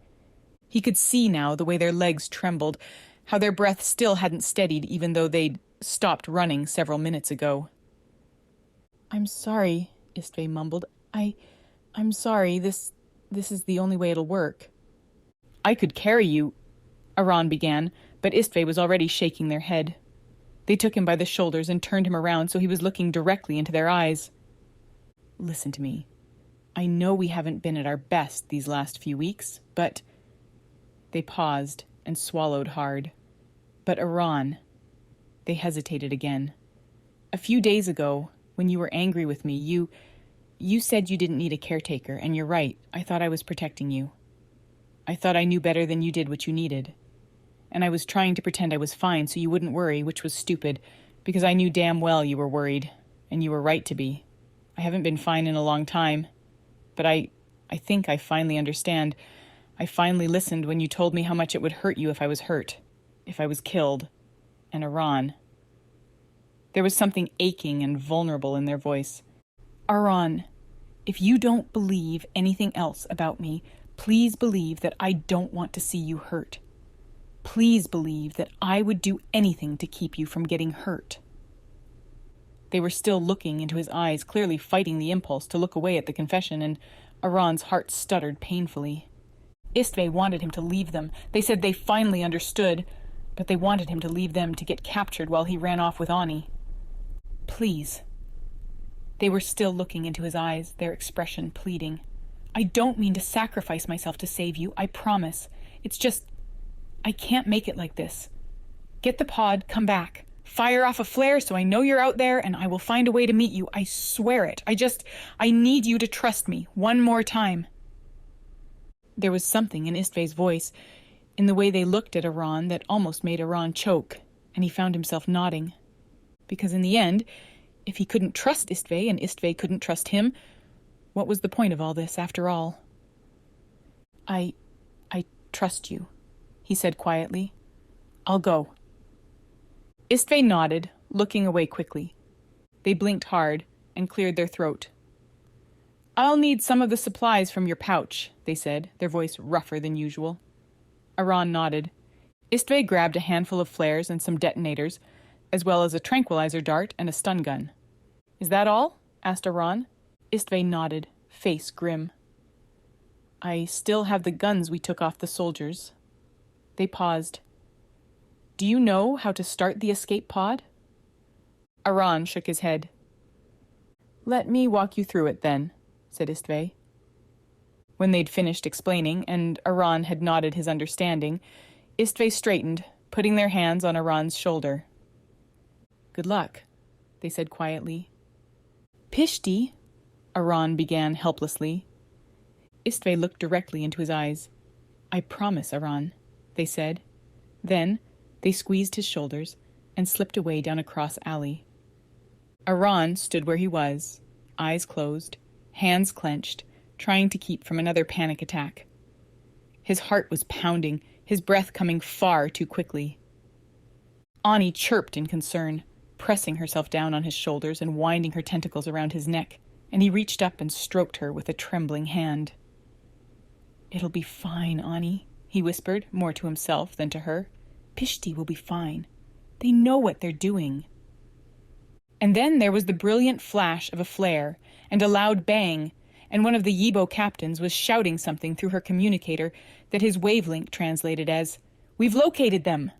He could see now the way their legs trembled, how their breath still hadn't steadied even though they'd stopped running several minutes ago. "I'm sorry," Istve mumbled. I'm sorry. This is the only way it'll work." "I could carry you," Aran began, but Istve was already shaking their head. They took him by the shoulders and turned him around so he was looking directly into their eyes. "Listen to me. I know we haven't been at our best these last few weeks, but—" They paused and swallowed hard. "But Aran—" They hesitated again. "A few days ago, when you were angry with me, you said you didn't need a caretaker, and you're right. I thought I was protecting you. I thought I knew better than you did what you needed. and I was trying to pretend I was fine so you wouldn't worry, which was stupid, because I knew damn well you were worried, and you were right to be. I haven't been fine in a long time, but I think I finally understand. I finally listened when you told me how much it would hurt you if I was hurt, if I was killed, and Aran. There was something aching and vulnerable in their voice. Aran, if you don't believe anything else about me, please believe that I don't want to see you hurt. Please believe that I would do anything to keep you from getting hurt. They were still looking into his eyes, clearly fighting the impulse to look away at the confession, and Aran's heart stuttered painfully. Istve wanted him to leave them. They said they finally understood, but they wanted him to leave them to get captured while he ran off with Ani. Please. They were still looking into his eyes, their expression pleading. I don't mean to sacrifice myself to save you, I promise. It's just, I can't make it like this. Get the pod, come back. Fire off a flare so I know you're out there, and I will find a way to meet you. I swear it. I need you to trust me one more time. There was something in Istve's voice, in the way they looked at Aran, that almost made Aran choke, and he found himself nodding. Because in the end, if he couldn't trust Istve and Istve couldn't trust him, what was the point of all this after all? I trust you, he said quietly. I'll go. Istve nodded, looking away quickly. They blinked hard and cleared their throat. I'll need some of the supplies from your pouch, they said, their voice rougher than usual. Aran nodded. Istve grabbed a handful of flares and some detonators, as well as a tranquilizer dart and a stun gun. Is that all? Asked Aran. Istve nodded, face grim. I still have the guns we took off the soldiers. They paused. Do you know how to start the escape pod? Aran shook his head. Let me walk you through it then, said Istve. When they'd finished explaining, and Aran had nodded his understanding, Istve straightened, putting their hands on Aran's shoulder. Good luck, they said quietly. Pishti, Aran began helplessly. Istve looked directly into his eyes. I promise, Aran, they said. Then they squeezed his shoulders and slipped away down a cross alley. Aran stood where he was, eyes closed, hands clenched, trying to keep from another panic attack. His heart was pounding, his breath coming far too quickly. Ani chirped in concern, pressing herself down on his shoulders and winding her tentacles around his neck, and he reached up and stroked her with a trembling hand. It'll be fine, Ani, he whispered, more to himself than to her. Pishti will be fine. They know what they're doing. And then there was the brilliant flash of a flare and a loud bang, and one of the Yibo captains was shouting something through her communicator that his wavelength translated as, We've located them!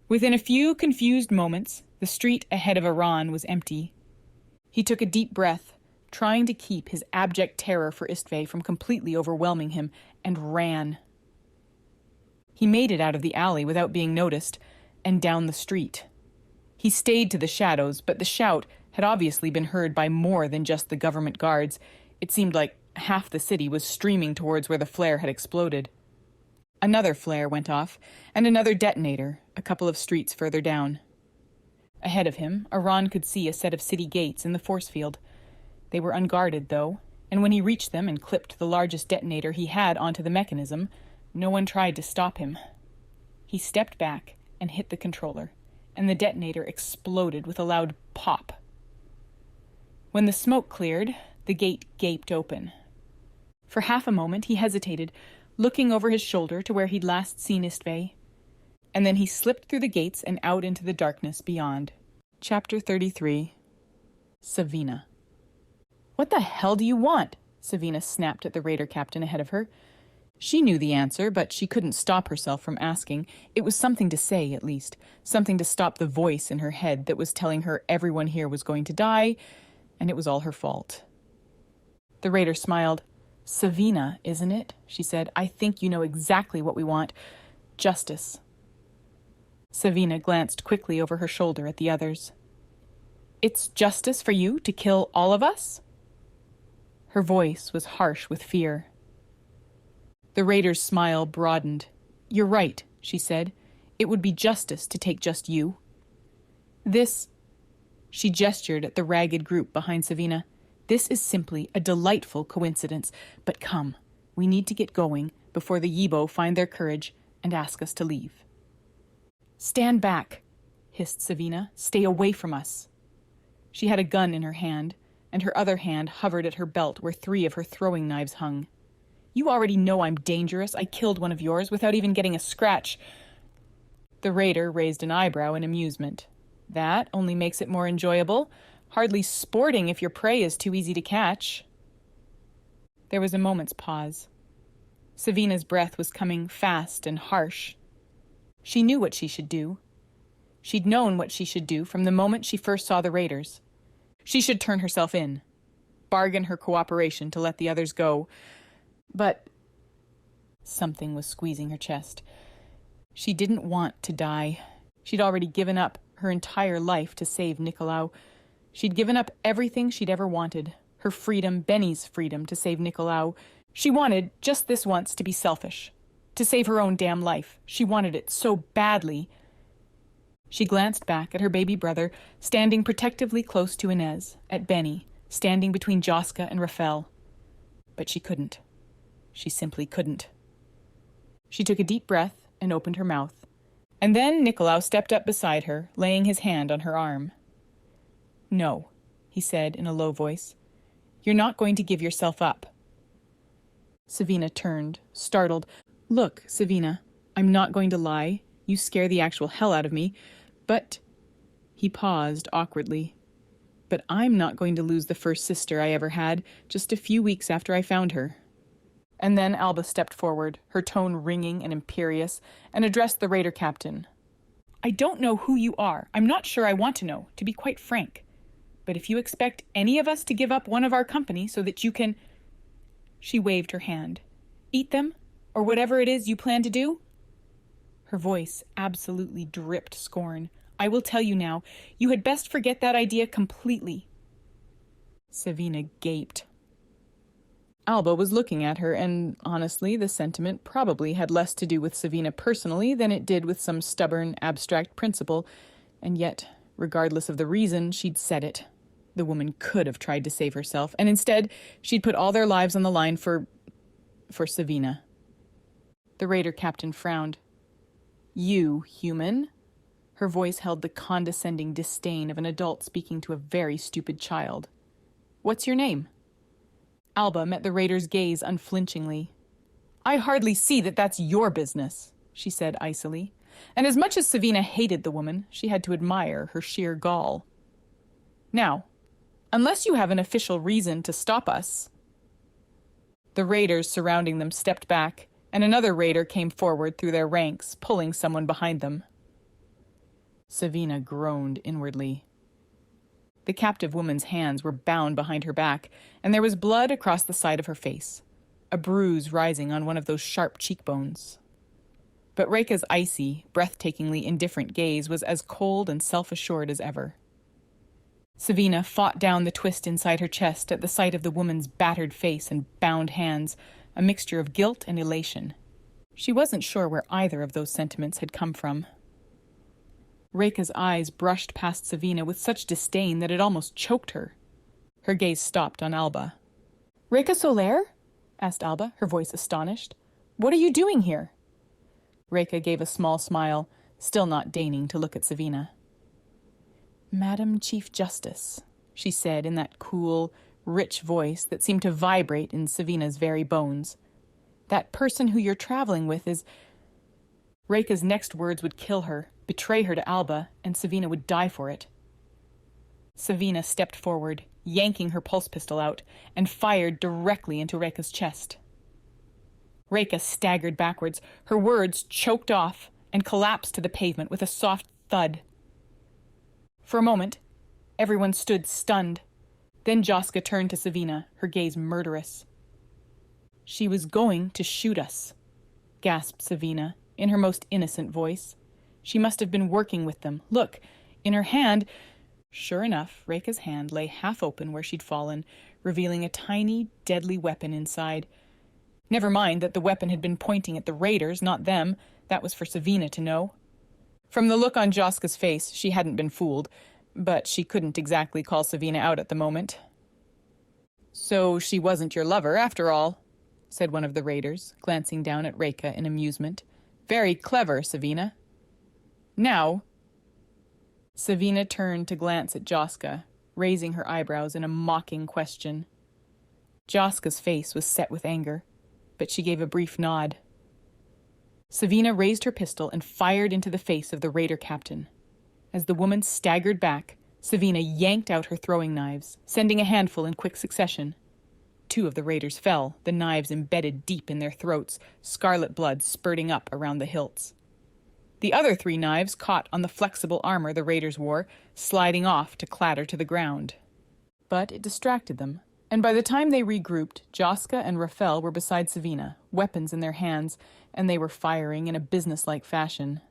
Within a few confused moments, the street ahead of Aran was empty. He took a deep breath, trying to keep his abject terror for Istve from completely overwhelming him, and ran. He made it out of the alley without being noticed, and down the street. He stayed to the shadows, but the shout had obviously been heard by more than just the government guards. It seemed like half the city was streaming towards where the flare had exploded. Another flare went off, and another detonator, a couple of streets further down. Ahead of him, Aran could see a set of city gates in the force field. They were unguarded, though, and when he reached them and clipped the largest detonator he had onto the mechanism, no one tried to stop him. He stepped back and hit the controller, and the detonator exploded with a loud pop. When the smoke cleared, the gate gaped open. For half a moment he hesitated, looking over his shoulder to where he'd last seen Istve, and then he slipped through the gates and out into the darkness beyond. Chapter 33. Savina. What the hell do you want? Savina snapped at the raider captain ahead of her. She knew the answer, but she couldn't stop herself from asking. It was something to say, at least. Something to stop the voice in her head that was telling her everyone here was going to die, and it was all her fault. The raider smiled. Savina, isn't it? She said. I think you know exactly what we want. Justice. Savina glanced quickly over her shoulder at the others. It's justice for you to kill all of us? Her voice was harsh with fear. The raider's smile broadened. You're right, she said. It would be justice to take just you. This, she gestured at the ragged group behind Savina. This is simply a delightful coincidence. But come, we need to get going before the Yibo find their courage and ask us to leave. Stand back, hissed Savina. Stay away from us. She had a gun in her hand, and her other hand hovered at her belt where 3 of her throwing knives hung. You already know I'm dangerous. I killed one of yours without even getting a scratch. The raider raised an eyebrow in amusement. That only makes it more enjoyable. Hardly sporting if your prey is too easy to catch. There was a moment's pause. Savina's breath was coming fast and harsh. She knew what she should do. She'd known what she should do from the moment she first saw the raiders. She should turn herself in, bargain her cooperation to let the others go. But something was squeezing her chest. She didn't want to die. She'd already given up her entire life to save Nicolau. She'd given up everything she'd ever wanted. Her freedom, Benny's freedom, to save Nicolau. She wanted, just this once, to be selfish. To save her own damn life. She wanted it so badly. She glanced back at her baby brother, standing protectively close to Inez, at Benny, standing between Joska and Rafael. But she couldn't. She simply couldn't. She took a deep breath and opened her mouth. And then Nicolau stepped up beside her, laying his hand on her arm. No, he said in a low voice. You're not going to give yourself up. Savina turned, startled. Look, Savina, I'm not going to lie. You scare the actual hell out of me. But, he paused awkwardly. But I'm not going to lose the first sister I ever had, just a few weeks after I found her. And then Alba stepped forward, her tone ringing and imperious, and addressed the raider captain. I don't know who you are. I'm not sure I want to know, to be quite frank. But if you expect any of us to give up one of our company so that you can... She waved her hand. Eat them, or whatever it is you plan to do? Her voice absolutely dripped scorn. I will tell you now, you had best forget that idea completely. Savina gaped. Alba was looking at her, and honestly, the sentiment probably had less to do with Savina personally than it did with some stubborn, abstract principle, and yet, regardless of the reason, she'd said it. The woman could have tried to save herself, and instead, she'd put all their lives on the line for Savina. The raider captain frowned. You, human? Her voice held the condescending disdain of an adult speaking to a very stupid child. What's your name? Alba met the raider's gaze unflinchingly. I hardly see that that's your business, she said icily. And as much as Savina hated the woman, she had to admire her sheer gall. Now, unless you have an official reason to stop us... The raiders surrounding them stepped back, and another raider came forward through their ranks, pulling someone behind them. Savina groaned inwardly. The captive woman's hands were bound behind her back, and there was blood across the side of her face, a bruise rising on one of those sharp cheekbones. But Reka's icy, breathtakingly indifferent gaze was as cold and self-assured as ever. Savina fought down the twist inside her chest at the sight of the woman's battered face and bound hands, a mixture of guilt and elation. She wasn't sure where either of those sentiments had come from. Reka's eyes brushed past Savina with such disdain that it almost choked her. Her gaze stopped on Alba. Reka Soler? Asked Alba, her voice astonished. What are you doing here? Reka gave a small smile, still not deigning to look at Savina. Madam Chief Justice, she said in that cool, rich voice that seemed to vibrate in Savina's very bones. That person who you're traveling with is... Reka's next words would kill her, betray her to Alba, and Savina would die for it. Savina stepped forward, yanking her pulse pistol out, and fired directly into Reka's chest. Reka staggered backwards, her words choked off, and collapsed to the pavement with a soft thud. For a moment, everyone stood stunned. Then Joska turned to Savina, her gaze murderous. She was going to shoot us, gasped Savina, in her most innocent voice. She must have been working with them. Look, in her hand... Sure enough, Reka's hand lay half open where she'd fallen, revealing a tiny, deadly weapon inside. Never mind that the weapon had been pointing at the raiders, not them. That was for Savina to know. From the look on Joska's face, she hadn't been fooled, but she couldn't exactly call Savina out at the moment. "So she wasn't your lover, after all," said one of the raiders, glancing down at Reka in amusement. "Very clever, Savina." "Now—" Savina turned to glance at Joska, raising her eyebrows in a mocking question. Joska's face was set with anger, but she gave a brief nod. Savina raised her pistol and fired into the face of the raider captain. As the woman staggered back, Savina yanked out her throwing knives, sending a handful in quick succession. 2 of the raiders fell, the knives embedded deep in their throats, scarlet blood spurting up around the hilts. The other 3 knives caught on the flexible armor the raiders wore, sliding off to clatter to the ground. But it distracted them, and by the time they regrouped, Joska and Rafael were beside Savina, weapons in their hands, and they were firing in a businesslike fashion.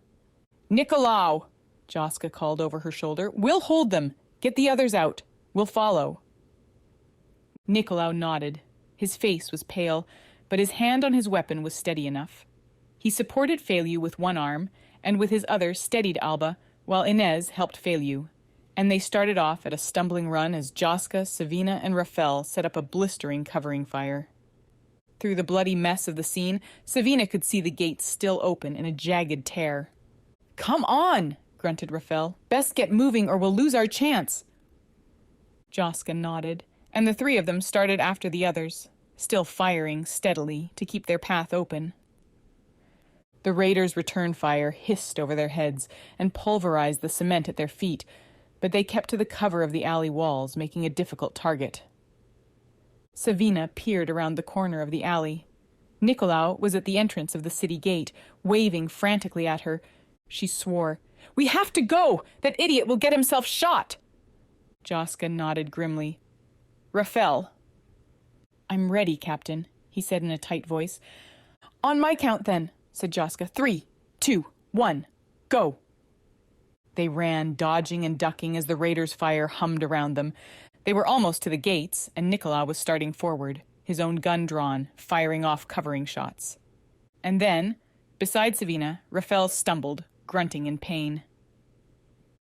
"Nicolau!" Joska called over her shoulder. "We'll hold them. Get the others out. We'll follow." Nicolau nodded. His face was pale, but his hand on his weapon was steady enough. He supported Feliu with one arm, and with his other steadied Alba, while Inez helped Feliu, and they started off at a stumbling run as Joska, Savina, and Rafael set up a blistering covering fire. Through the bloody mess of the scene, Savina could see the gates still open in a jagged tear. "Come on!" grunted Rafael. "Best get moving or we'll lose our chance." Joska nodded, and the 3 of them started after the others, still firing steadily to keep their path open. The raiders' return fire hissed over their heads and pulverized the cement at their feet, but they kept to the cover of the alley walls, making a difficult target. Savina peered around the corner of the alley. Nicolau was at the entrance of the city gate, waving frantically at her. She swore, "We have to go! That idiot will get himself shot!" Joska nodded grimly. "Rafael." "I'm ready, Captain," he said in a tight voice. "On my count, then," said Joska. 3, 2, 1, go. They ran, dodging and ducking as the raiders' fire hummed around them. They were almost to the gates, and Nicolau was starting forward, his own gun drawn, firing off covering shots. And then, beside Savina, Rafael stumbled, grunting in pain.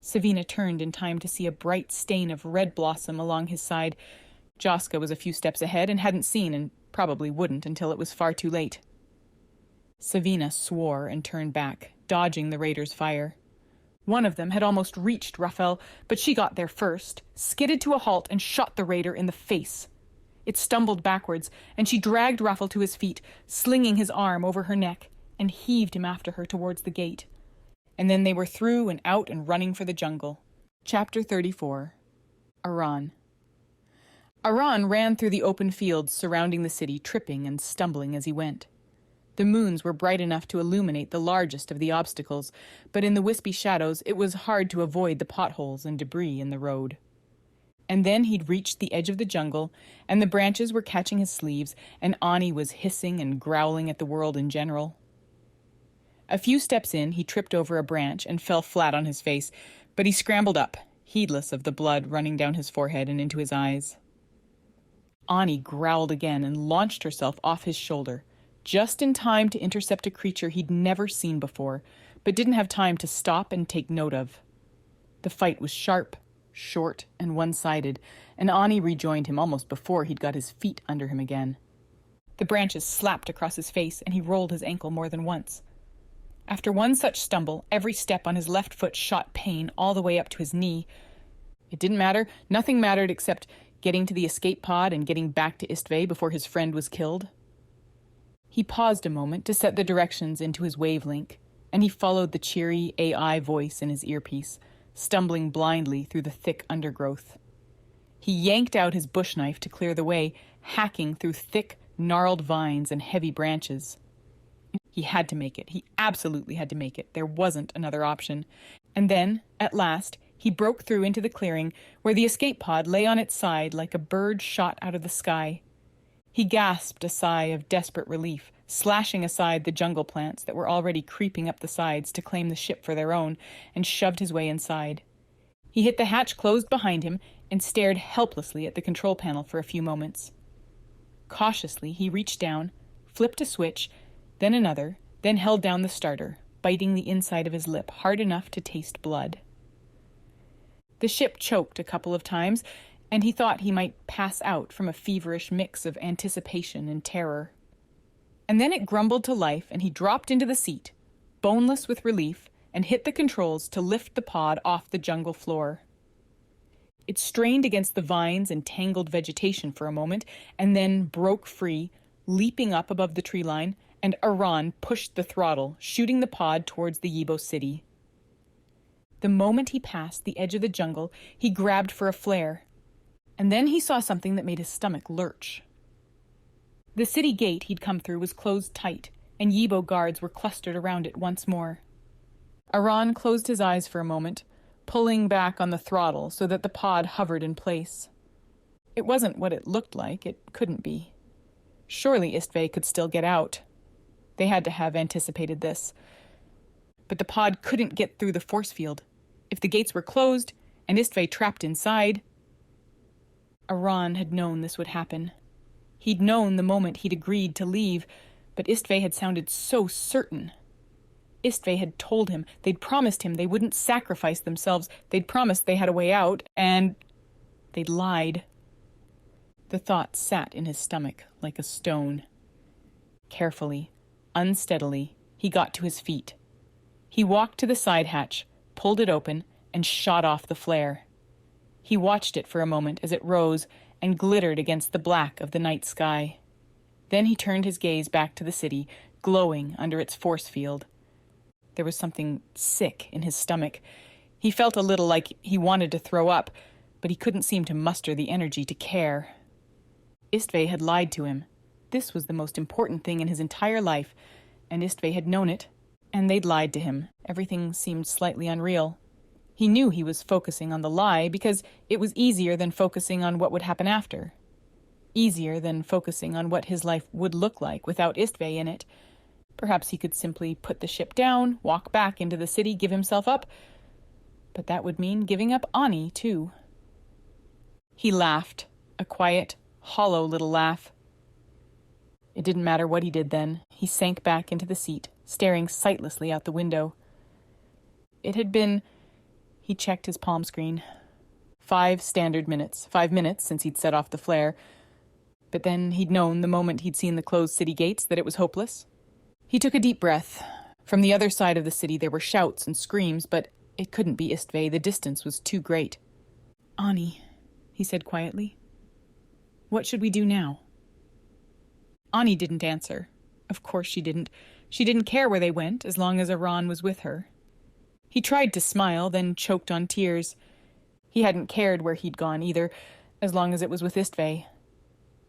Savina turned in time to see a bright stain of red blossom along his side. Joska was a few steps ahead and hadn't seen, and probably wouldn't until it was far too late. Savina swore and turned back, dodging the raiders' fire. One of them had almost reached Rafael, but she got there first, skidded to a halt, and shot the raider in the face. It stumbled backwards, and she dragged Rafael to his feet, slinging his arm over her neck, and heaved him after her towards the gate. And then they were through and out and running for the jungle. Chapter 34. Aran. Aran ran through the open fields surrounding the city, tripping and stumbling as he went. The moons were bright enough to illuminate the largest of the obstacles, but in the wispy shadows it was hard to avoid the potholes and debris in the road. And then he'd reached the edge of the jungle, and the branches were catching his sleeves, and Ani was hissing and growling at the world in general. A few steps in, he tripped over a branch and fell flat on his face, but he scrambled up, heedless of the blood running down his forehead and into his eyes. Ani growled again and launched herself off his shoulder, just in time to intercept a creature he'd never seen before, but didn't have time to stop and take note of. The fight was sharp, short, and one-sided, and Ani rejoined him almost before he'd got his feet under him again. The branches slapped across his face, and he rolled his ankle more than once. After one such stumble, every step on his left foot shot pain all the way up to his knee. It didn't matter. Nothing mattered except getting to the escape pod and getting back to Istvay before his friend was killed. He paused a moment to set the directions into his wavelink, and he followed the cheery AI voice in his earpiece, stumbling blindly through the thick undergrowth. He yanked out his bush knife to clear the way, hacking through thick, gnarled vines and heavy branches. He had to make it. He absolutely had to make it. There wasn't another option. And then, at last, he broke through into the clearing where the escape pod lay on its side like a bird shot out of the sky. He gasped a sigh of desperate relief, slashing aside the jungle plants that were already creeping up the sides to claim the ship for their own, and shoved his way inside. He hit the hatch closed behind him and stared helplessly at the control panel for a few moments. Cautiously, he reached down, flipped a switch, then another, then held down the starter. biting the inside of his lip hard enough to taste blood. The ship choked a couple of times, and he thought he might pass out from a feverish mix of anticipation and terror. And then it grumbled to life, and he dropped into the seat, boneless with relief, and hit the controls to lift the pod off the jungle floor. It strained against the vines and tangled vegetation for a moment, and then broke free, leaping up above the tree line, and Aran pushed the throttle, shooting the pod towards the Yibo city. The moment he passed the edge of the jungle, he grabbed for a flare, and then he saw something that made his stomach lurch. The city gate he'd come through was closed tight, and Yibo guards were clustered around it once more. Aran closed his eyes for a moment, pulling back on the throttle so that the pod hovered in place. It wasn't what it looked like. It couldn't be. Surely Istve could still get out. They had to have anticipated this. But the pod couldn't get through the force field. If the gates were closed and Istve trapped inside... Aran had known this would happen. He'd known the moment he'd agreed to leave, but Istve had sounded so certain. Istve had told him, they'd promised him they wouldn't sacrifice themselves, they'd promised they had a way out, and they'd lied. The thought sat in his stomach like a stone. Carefully, unsteadily, he got to his feet. He walked to the side hatch, pulled it open, and shot off the flare. He watched it for a moment as it rose and glittered against the black of the night sky. Then he turned his gaze back to the city, glowing under its force field. There was something sick in his stomach. He felt a little like he wanted to throw up, but he couldn't seem to muster the energy to care. Istve had lied to him. This was the most important thing in his entire life, and Istve had known it, and they'd lied to him. Everything seemed slightly unreal. He knew he was focusing on the lie because it was easier than focusing on what would happen after. Easier than focusing on what his life would look like without Istve in it. Perhaps he could simply put the ship down, walk back into the city, give himself up. But that would mean giving up Ani, too. He laughed, a quiet, hollow little laugh. It didn't matter what he did then. He sank back into the seat, staring sightlessly out the window. It had been... He checked his palm screen. 5 standard minutes. 5 minutes since he'd set off the flare. But then he'd known the moment he'd seen the closed city gates that it was hopeless. He took a deep breath. From the other side of the city there were shouts and screams, but it couldn't be Istve. The distance was too great. Ani, he said quietly. What should we do now? Ani didn't answer. Of course she didn't. She didn't care where they went, as long as Aran was with her. He tried to smile, then choked on tears. He hadn't cared where he'd gone either, as long as it was with Istve.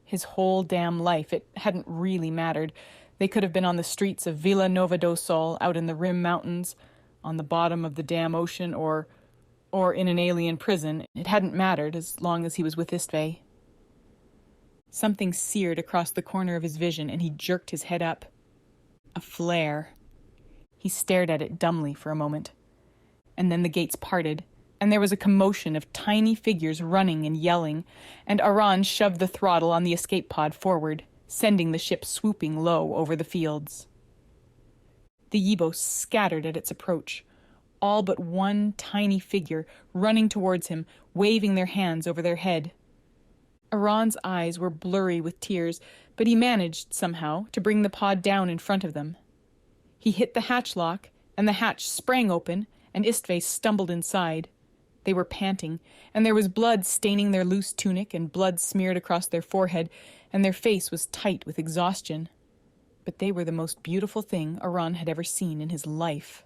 His whole damn life, it hadn't really mattered. They could have been on the streets of Villa Nova do Sol, out in the Rim Mountains, on the bottom of the damn ocean, or in an alien prison. It hadn't mattered as long as he was with Istve. Something seared across the corner of his vision, and he jerked his head up. A flare. He stared at it dumbly for a moment. And then the gates parted, and there was a commotion of tiny figures running and yelling, and Aran shoved the throttle on the escape pod forward, sending the ship swooping low over the fields. The Yibo scattered at its approach, all but one tiny figure running towards him, waving their hands over their head. Aran's eyes were blurry with tears, but he managed, somehow, to bring the pod down in front of them. He hit the hatch lock, and the hatch sprang open, and Istve stumbled inside. They were panting, and there was blood staining their loose tunic and blood smeared across their forehead, and their face was tight with exhaustion. But they were the most beautiful thing Aran had ever seen in his life.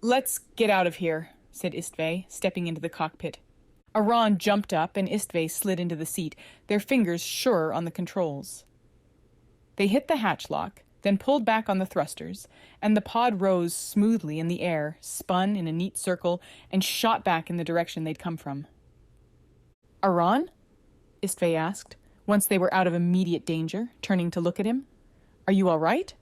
"Let's get out of here," said Istve, stepping into the cockpit. Aran jumped up, and Istve slid into the seat, their fingers sure on the controls. They hit the hatch lock, then pulled back on the thrusters, and the pod rose smoothly in the air, spun in a neat circle, and shot back in the direction they'd come from. "Aran?" Istve asked, once they were out of immediate danger, turning to look at him. "Are you all right?"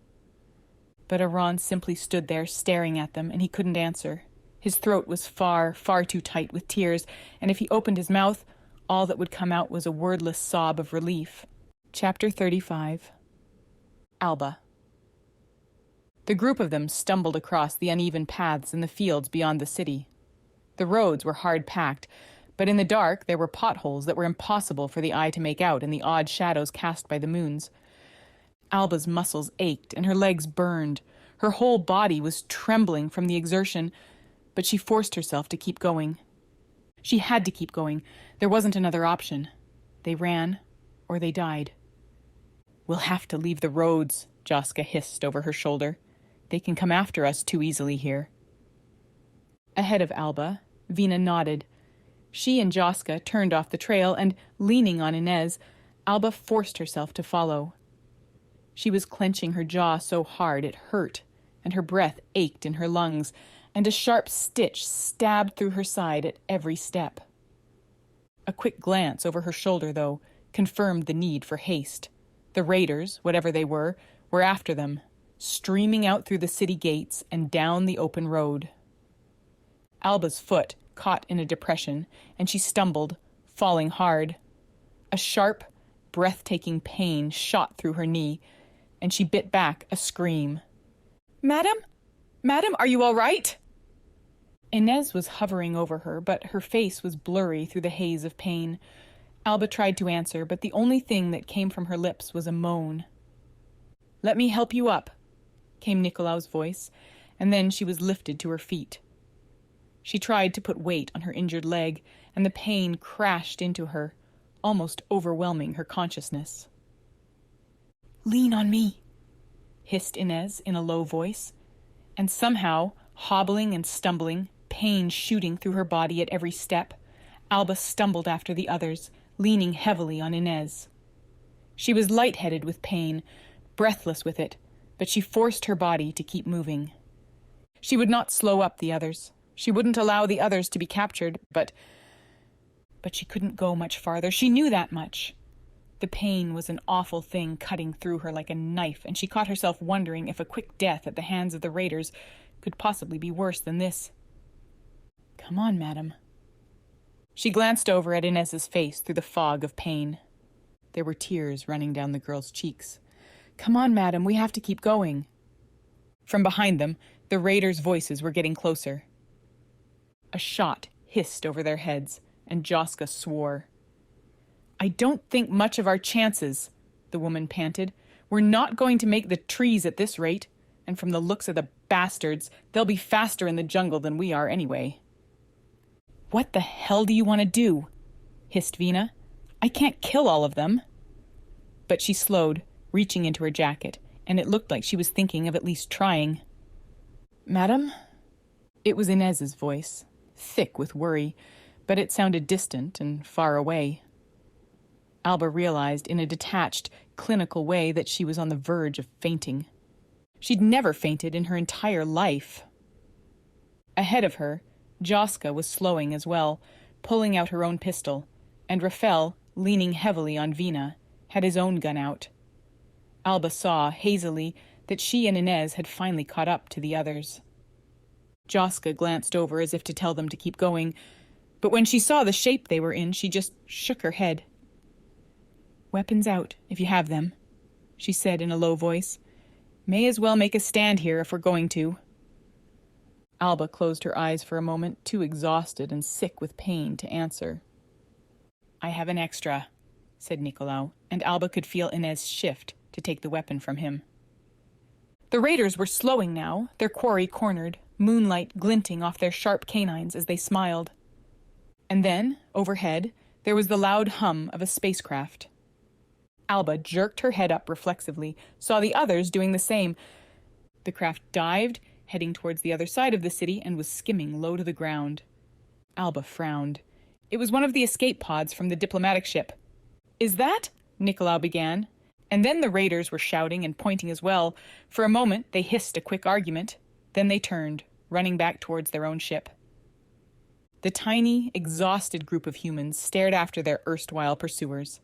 But Aran simply stood there staring at them, and he couldn't answer. His throat was far, far too tight with tears, and if he opened his mouth, all that would come out was a wordless sob of relief. Chapter 35. Alba. The group of them stumbled across the uneven paths in the fields beyond the city. The roads were hard-packed, but in the dark there were potholes that were impossible for the eye to make out in the odd shadows cast by the moons. Alba's muscles ached and her legs burned. Her whole body was trembling from the exertion, but she forced herself to keep going. She had to keep going. There wasn't another option. They ran, or they died. "We'll have to leave the roads," Joska hissed over her shoulder. "They can come after us too easily here." Ahead of Alba, Vina nodded. She and Joska turned off the trail, and, leaning on Inez, Alba forced herself to follow. She was clenching her jaw so hard it hurt, and her breath ached in her lungs, and a sharp stitch stabbed through her side at every step. A quick glance over her shoulder, though, confirmed the need for haste. The raiders, whatever they were after them, streaming out through the city gates and down the open road. Alba's foot caught in a depression, and she stumbled, falling hard. A sharp, breathtaking pain shot through her knee, and she bit back a scream. "Madam? Madam, are you all right?" Inez was hovering over her, but her face was blurry through the haze of pain. Alba tried to answer, but the only thing that came from her lips was a moan. "Let me help you up," came Nicolao's voice, and then she was lifted to her feet. She tried to put weight on her injured leg, and the pain crashed into her, almost overwhelming her consciousness. "Lean on me," hissed Inez in a low voice, and somehow, hobbling and stumbling, pain shooting through her body at every step, Alba stumbled after the others, leaning heavily on Inez. She was lightheaded with pain, breathless with it, but she forced her body to keep moving. She would not slow up the others. She wouldn't allow the others to be captured, but she couldn't go much farther. She knew that much. The pain was an awful thing cutting through her like a knife, and she caught herself wondering if a quick death at the hands of the raiders could possibly be worse than this. "Come on, madam." She glanced over at Inez's face through the fog of pain. There were tears running down the girl's cheeks. "Come on, madam, we have to keep going." From behind them, the raiders' voices were getting closer. A shot hissed over their heads, and Joska swore. "I don't think much of our chances," the woman panted. "We're not going to make the trees at this rate, and from the looks of the bastards, they'll be faster in the jungle than we are anyway." "What the hell do you want to do?" hissed Vina. "I can't kill all of them." But she slowed, reaching into her jacket, and it looked like she was thinking of at least trying. "Madam?" It was Inez's voice, thick with worry, but it sounded distant and far away. Alba realized in a detached, clinical way that she was on the verge of fainting. She'd never fainted in her entire life. Ahead of her, Joska was slowing as well, pulling out her own pistol, and Rafael, leaning heavily on Vina, had his own gun out. Alba saw, hazily, that she and Inez had finally caught up to the others. Joska glanced over as if to tell them to keep going, but when she saw the shape they were in, she just shook her head. "Weapons out, if you have them," she said in a low voice. "May as well make a stand here if we're going to." Alba closed her eyes for a moment, too exhausted and sick with pain to answer. "I have an extra," said Nicolao, and Alba could feel Inez shift to take the weapon from him. The raiders were slowing now, their quarry cornered, moonlight glinting off their sharp canines as they smiled. And then, overhead, there was the loud hum of a spacecraft. Alba jerked her head up reflexively, saw the others doing the same. The craft dived, heading towards the other side of the city, and was skimming low to the ground. Alba frowned. It was one of the escape pods from the diplomatic ship. "Is that?" Nicolao began. And then the raiders were shouting and pointing as well. For a moment, they hissed a quick argument. Then they turned, running back towards their own ship. The tiny, exhausted group of humans stared after their erstwhile pursuers.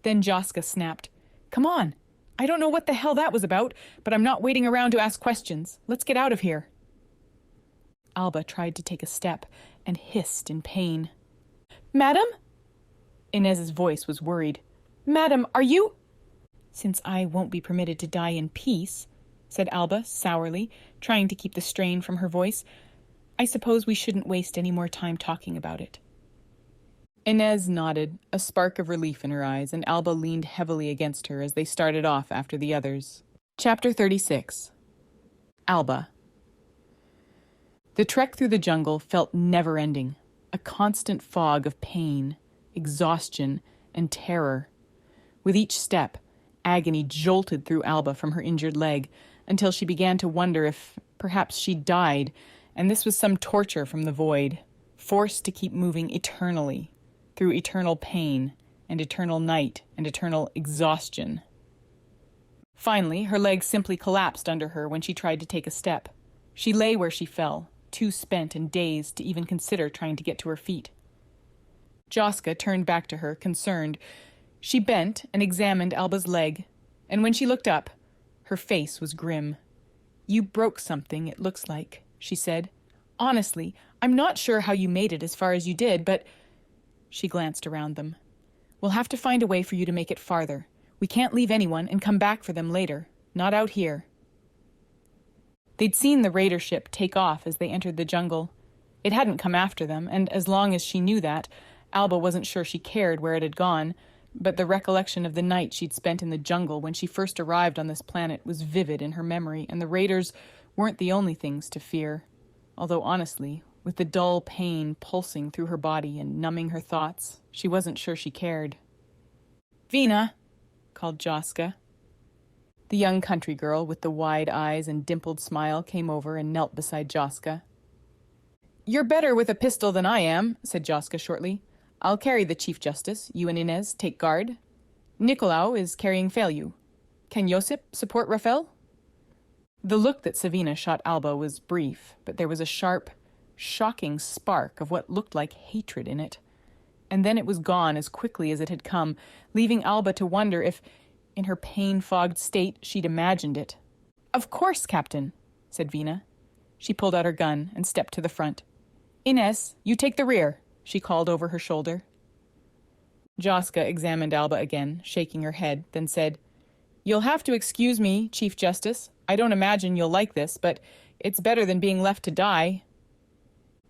Then Joska snapped, "Come on! I don't know what the hell that was about, but I'm not waiting around to ask questions. Let's get out of here." Alba tried to take a step and hissed in pain. "Madam?" Inez's voice was worried. "Madam, are you—" "Since I won't be permitted to die in peace," said Alba sourly, trying to keep the strain from her voice. "I suppose we shouldn't waste any more time talking about it." Inez nodded, a spark of relief in her eyes, and Alba leaned heavily against her as they started off after the others. Chapter 36. Alba. The trek through the jungle felt never-ending, a constant fog of pain, exhaustion, and terror. With each step, agony jolted through Alba from her injured leg, until she began to wonder if perhaps she'd died, and this was some torture from the void, forced to keep moving eternally, through eternal pain, and eternal night, and eternal exhaustion. Finally, her leg simply collapsed under her when she tried to take a step. She lay where she fell, too spent and dazed to even consider trying to get to her feet. Joska turned back to her, concerned. She bent and examined Alba's leg, and when she looked up, her face was grim. "You broke something, it looks like," she said. "Honestly, I'm not sure how you made it as far as you did, but—" She glanced around them. "We'll have to find a way for you to make it farther. We can't leave anyone and come back for them later. Not out here." They'd seen the raider ship take off as they entered the jungle. It hadn't come after them, and as long as she knew that, Alba wasn't sure she cared where it had gone, but the recollection of the night she'd spent in the jungle when she first arrived on this planet was vivid in her memory, and the raiders weren't the only things to fear. Although honestly, with the dull pain pulsing through her body and numbing her thoughts, she wasn't sure she cared. "Vina!" called Joska. The young country girl with the wide eyes and dimpled smile came over and knelt beside Joska. "You're better with a pistol than I am," said Joska shortly. "I'll carry the Chief Justice. You and Inez take guard. Nicolau is carrying Feliu. Can Josip support Rafael?" The look that Savina shot Alba was brief, but there was a sharp, shocking spark of what looked like hatred in it. And then it was gone as quickly as it had come, leaving Alba to wonder if, in her pain-fogged state, she'd imagined it. "Of course, Captain," said Vina. She pulled out her gun and stepped to the front. "Inez, you take the rear," she called over her shoulder. Joska examined Alba again, shaking her head, then said, "You'll have to excuse me, Chief Justice. I don't imagine you'll like this, but it's better than being left to die."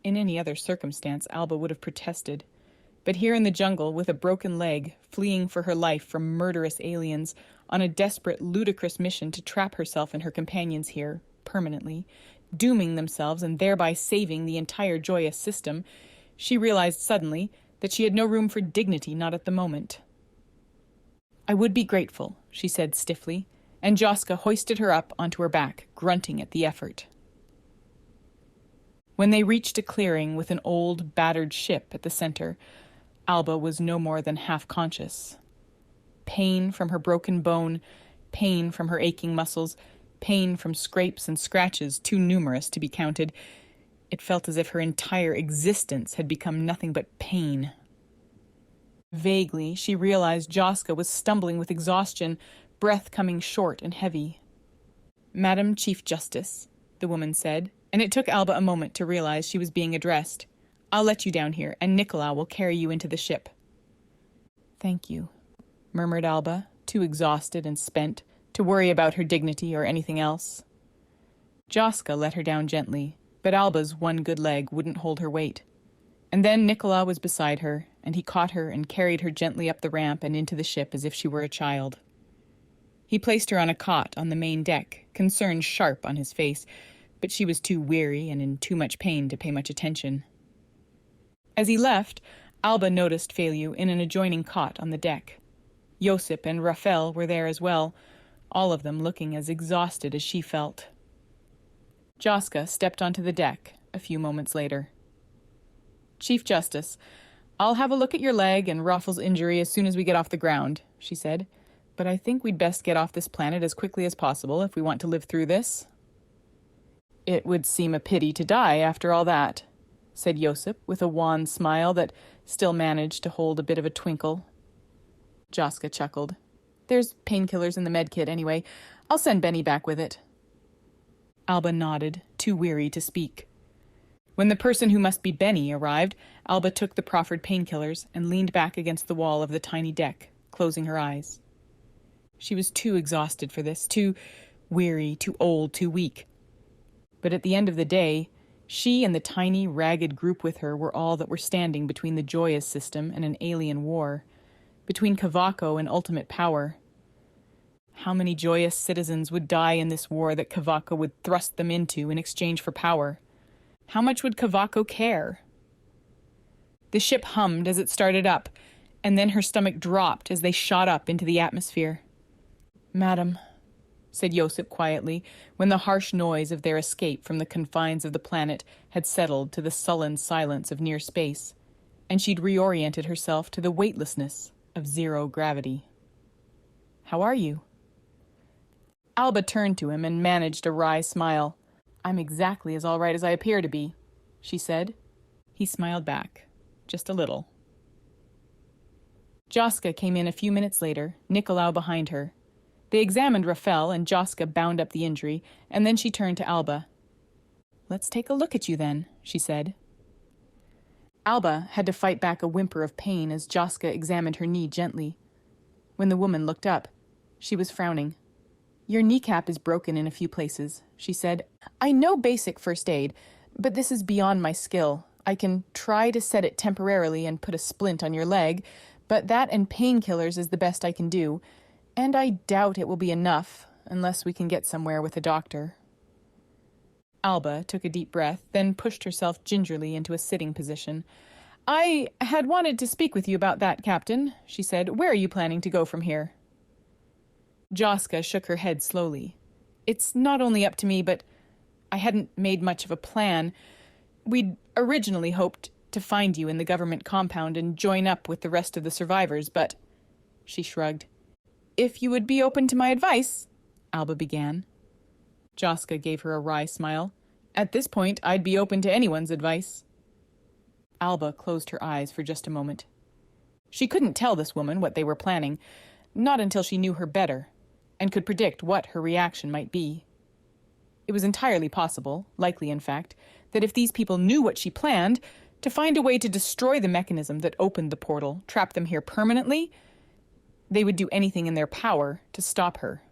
In any other circumstance, Alba would have protested. But here in the jungle, with a broken leg, fleeing for her life from murderous aliens, on a desperate, ludicrous mission to trap herself and her companions here, permanently, dooming themselves and thereby saving the entire Joias System, she realized suddenly that she had no room for dignity, not at the moment. "I would be grateful," she said stiffly, and Joska hoisted her up onto her back, grunting at the effort. When they reached a clearing with an old, battered ship at the center, Alba was no more than half-conscious. Pain from her broken bone, pain from her aching muscles, pain from scrapes and scratches too numerous to be counted. It felt as if her entire existence had become nothing but pain. Vaguely, she realized Joska was stumbling with exhaustion, breath coming short and heavy. "Madam Chief Justice," the woman said, and it took Alba a moment to realize she was being addressed. "I'll let you down here, and Nicolau will carry you into the ship." "Thank you," murmured Alba, too exhausted and spent to worry about her dignity or anything else. Joska let her down gently, but Alba's one good leg wouldn't hold her weight. And then Nicolau was beside her, and he caught her and carried her gently up the ramp and into the ship as if she were a child. He placed her on a cot on the main deck, concern sharp on his face, but she was too weary and in too much pain to pay much attention. As he left, Alba noticed Feliu in an adjoining cot on the deck. Josip and Rafael were there as well, all of them looking as exhausted as she felt. Joska stepped onto the deck a few moments later. "Chief Justice, I'll have a look at your leg and Rafel's injury as soon as we get off the ground," she said. "But I think we'd best get off this planet as quickly as possible if we want to live through this." "It would seem a pity to die after all that," said Josip with a wan smile that still managed to hold a bit of a twinkle. Joska chuckled. "There's painkillers in the med kit anyway. I'll send Benny back with it." Alba nodded, too weary to speak. When the person who must be Benny arrived, Alba took the proffered painkillers and leaned back against the wall of the tiny deck, closing her eyes. She was too exhausted for this, too weary, too old, too weak. But at the end of the day, she and the tiny, ragged group with her were all that were standing between the Joias System and an alien war, between Kavako and ultimate power. How many Joias citizens would die in this war that Kavako would thrust them into in exchange for power? How much would Kavako care? The ship hummed as it started up, and then her stomach dropped as they shot up into the atmosphere. "Madam," said Josip quietly, when the harsh noise of their escape from the confines of the planet had settled to the sullen silence of near space, and she'd reoriented herself to the weightlessness of zero gravity. "How are you?" Alba turned to him and managed a wry smile. "I'm exactly as all right as I appear to be," she said. He smiled back, just a little. Joska came in a few minutes later, Nicolau behind her. They examined Rafael, and Joska bound up the injury, and then she turned to Alba. "Let's take a look at you then," she said. Alba had to fight back a whimper of pain as Joska examined her knee gently. When the woman looked up, she was frowning. "Your kneecap is broken in a few places," she said. "I know basic first aid, but this is beyond my skill. I can try to set it temporarily and put a splint on your leg, but that and painkillers is the best I can do, and I doubt it will be enough unless we can get somewhere with a doctor." Alba took a deep breath, then pushed herself gingerly into a sitting position. "I had wanted to speak with you about that, Captain," she said. "Where are you planning to go from here?" Joska shook her head slowly. "It's not only up to me, but I hadn't made much of a plan. We'd originally hoped to find you in the government compound and join up with the rest of the survivors, but—" She shrugged. "If you would be open to my advice," Alba began. Joska gave her a wry smile. "At this point, I'd be open to anyone's advice." Alba closed her eyes for just a moment. She couldn't tell this woman what they were planning, not until she knew her better, and could predict what her reaction might be. It was entirely possible, likely in fact, that if these people knew what she planned, to find a way to destroy the mechanism that opened the portal, trap them here permanently, they would do anything in their power to stop her.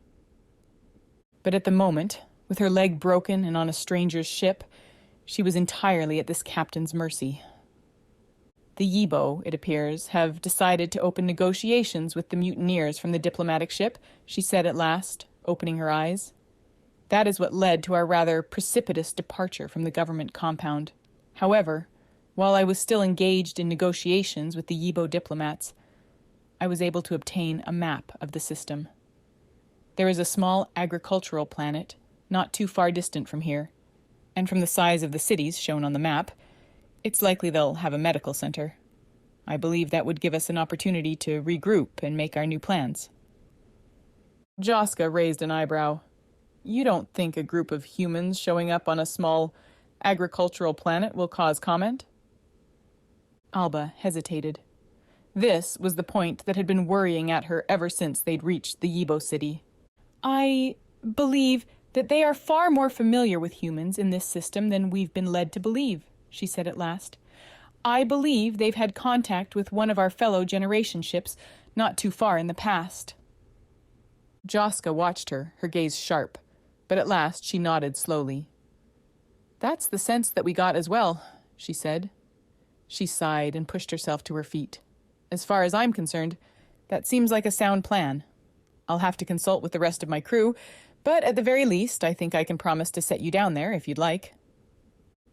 But at the moment, with her leg broken and on a stranger's ship, she was entirely at this captain's mercy. The Yibo, it appears, have decided to open negotiations with the mutineers from the diplomatic ship, she said at last, opening her eyes. That is what led to our rather precipitous departure from the government compound. However, while I was still engaged in negotiations with the Yibo diplomats, I was able to obtain a map of the system. There is a small agricultural planet, not too far distant from here, and from the size of the cities shown on the map, it's likely they'll have a medical center. I believe that would give us an opportunity to regroup and make our new plans. Joska raised an eyebrow. "You don't think a group of humans showing up on a small agricultural planet will cause comment?" Alba hesitated. This was the point that had been worrying at her ever since they'd reached the Yibo city. "I believe that they are far more familiar with humans in this system than we've been led to believe," she said at last. "I believe they've had contact with one of our fellow generation ships not too far in the past." Joska watched her gaze sharp, but at last she nodded slowly. "That's the sense that we got as well," she said. She sighed and pushed herself to her feet. "As far as I'm concerned, that seems like a sound plan. I'll have to consult with the rest of my crew, but at the very least, I think I can promise to set you down there if you'd like."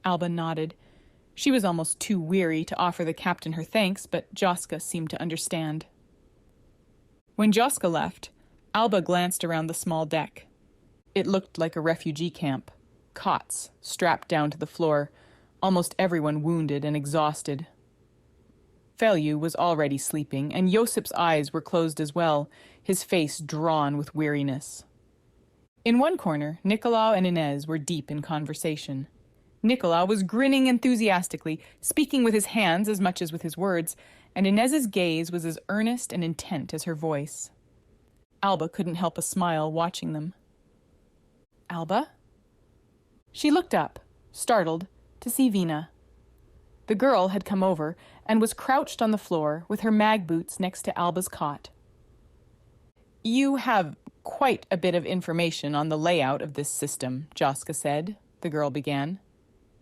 Alba nodded. She was almost too weary to offer the captain her thanks, but Joska seemed to understand. When Joska left, Alba glanced around the small deck. It looked like a refugee camp. Cots strapped down to the floor, almost everyone wounded and exhausted. Felyu was already sleeping, and Josip's eyes were closed as well, his face drawn with weariness. In one corner, Nicolau and Inez were deep in conversation. Nicolau was grinning enthusiastically, speaking with his hands as much as with his words, and Inez's gaze was as earnest and intent as her voice. Alba couldn't help a smile watching them. "Alba?" She looked up, startled, to see Vina. The girl had come over and was crouched on the floor with her mag boots next to Alba's cot. "You have quite a bit of information on the layout of this system, Joska said, the girl began.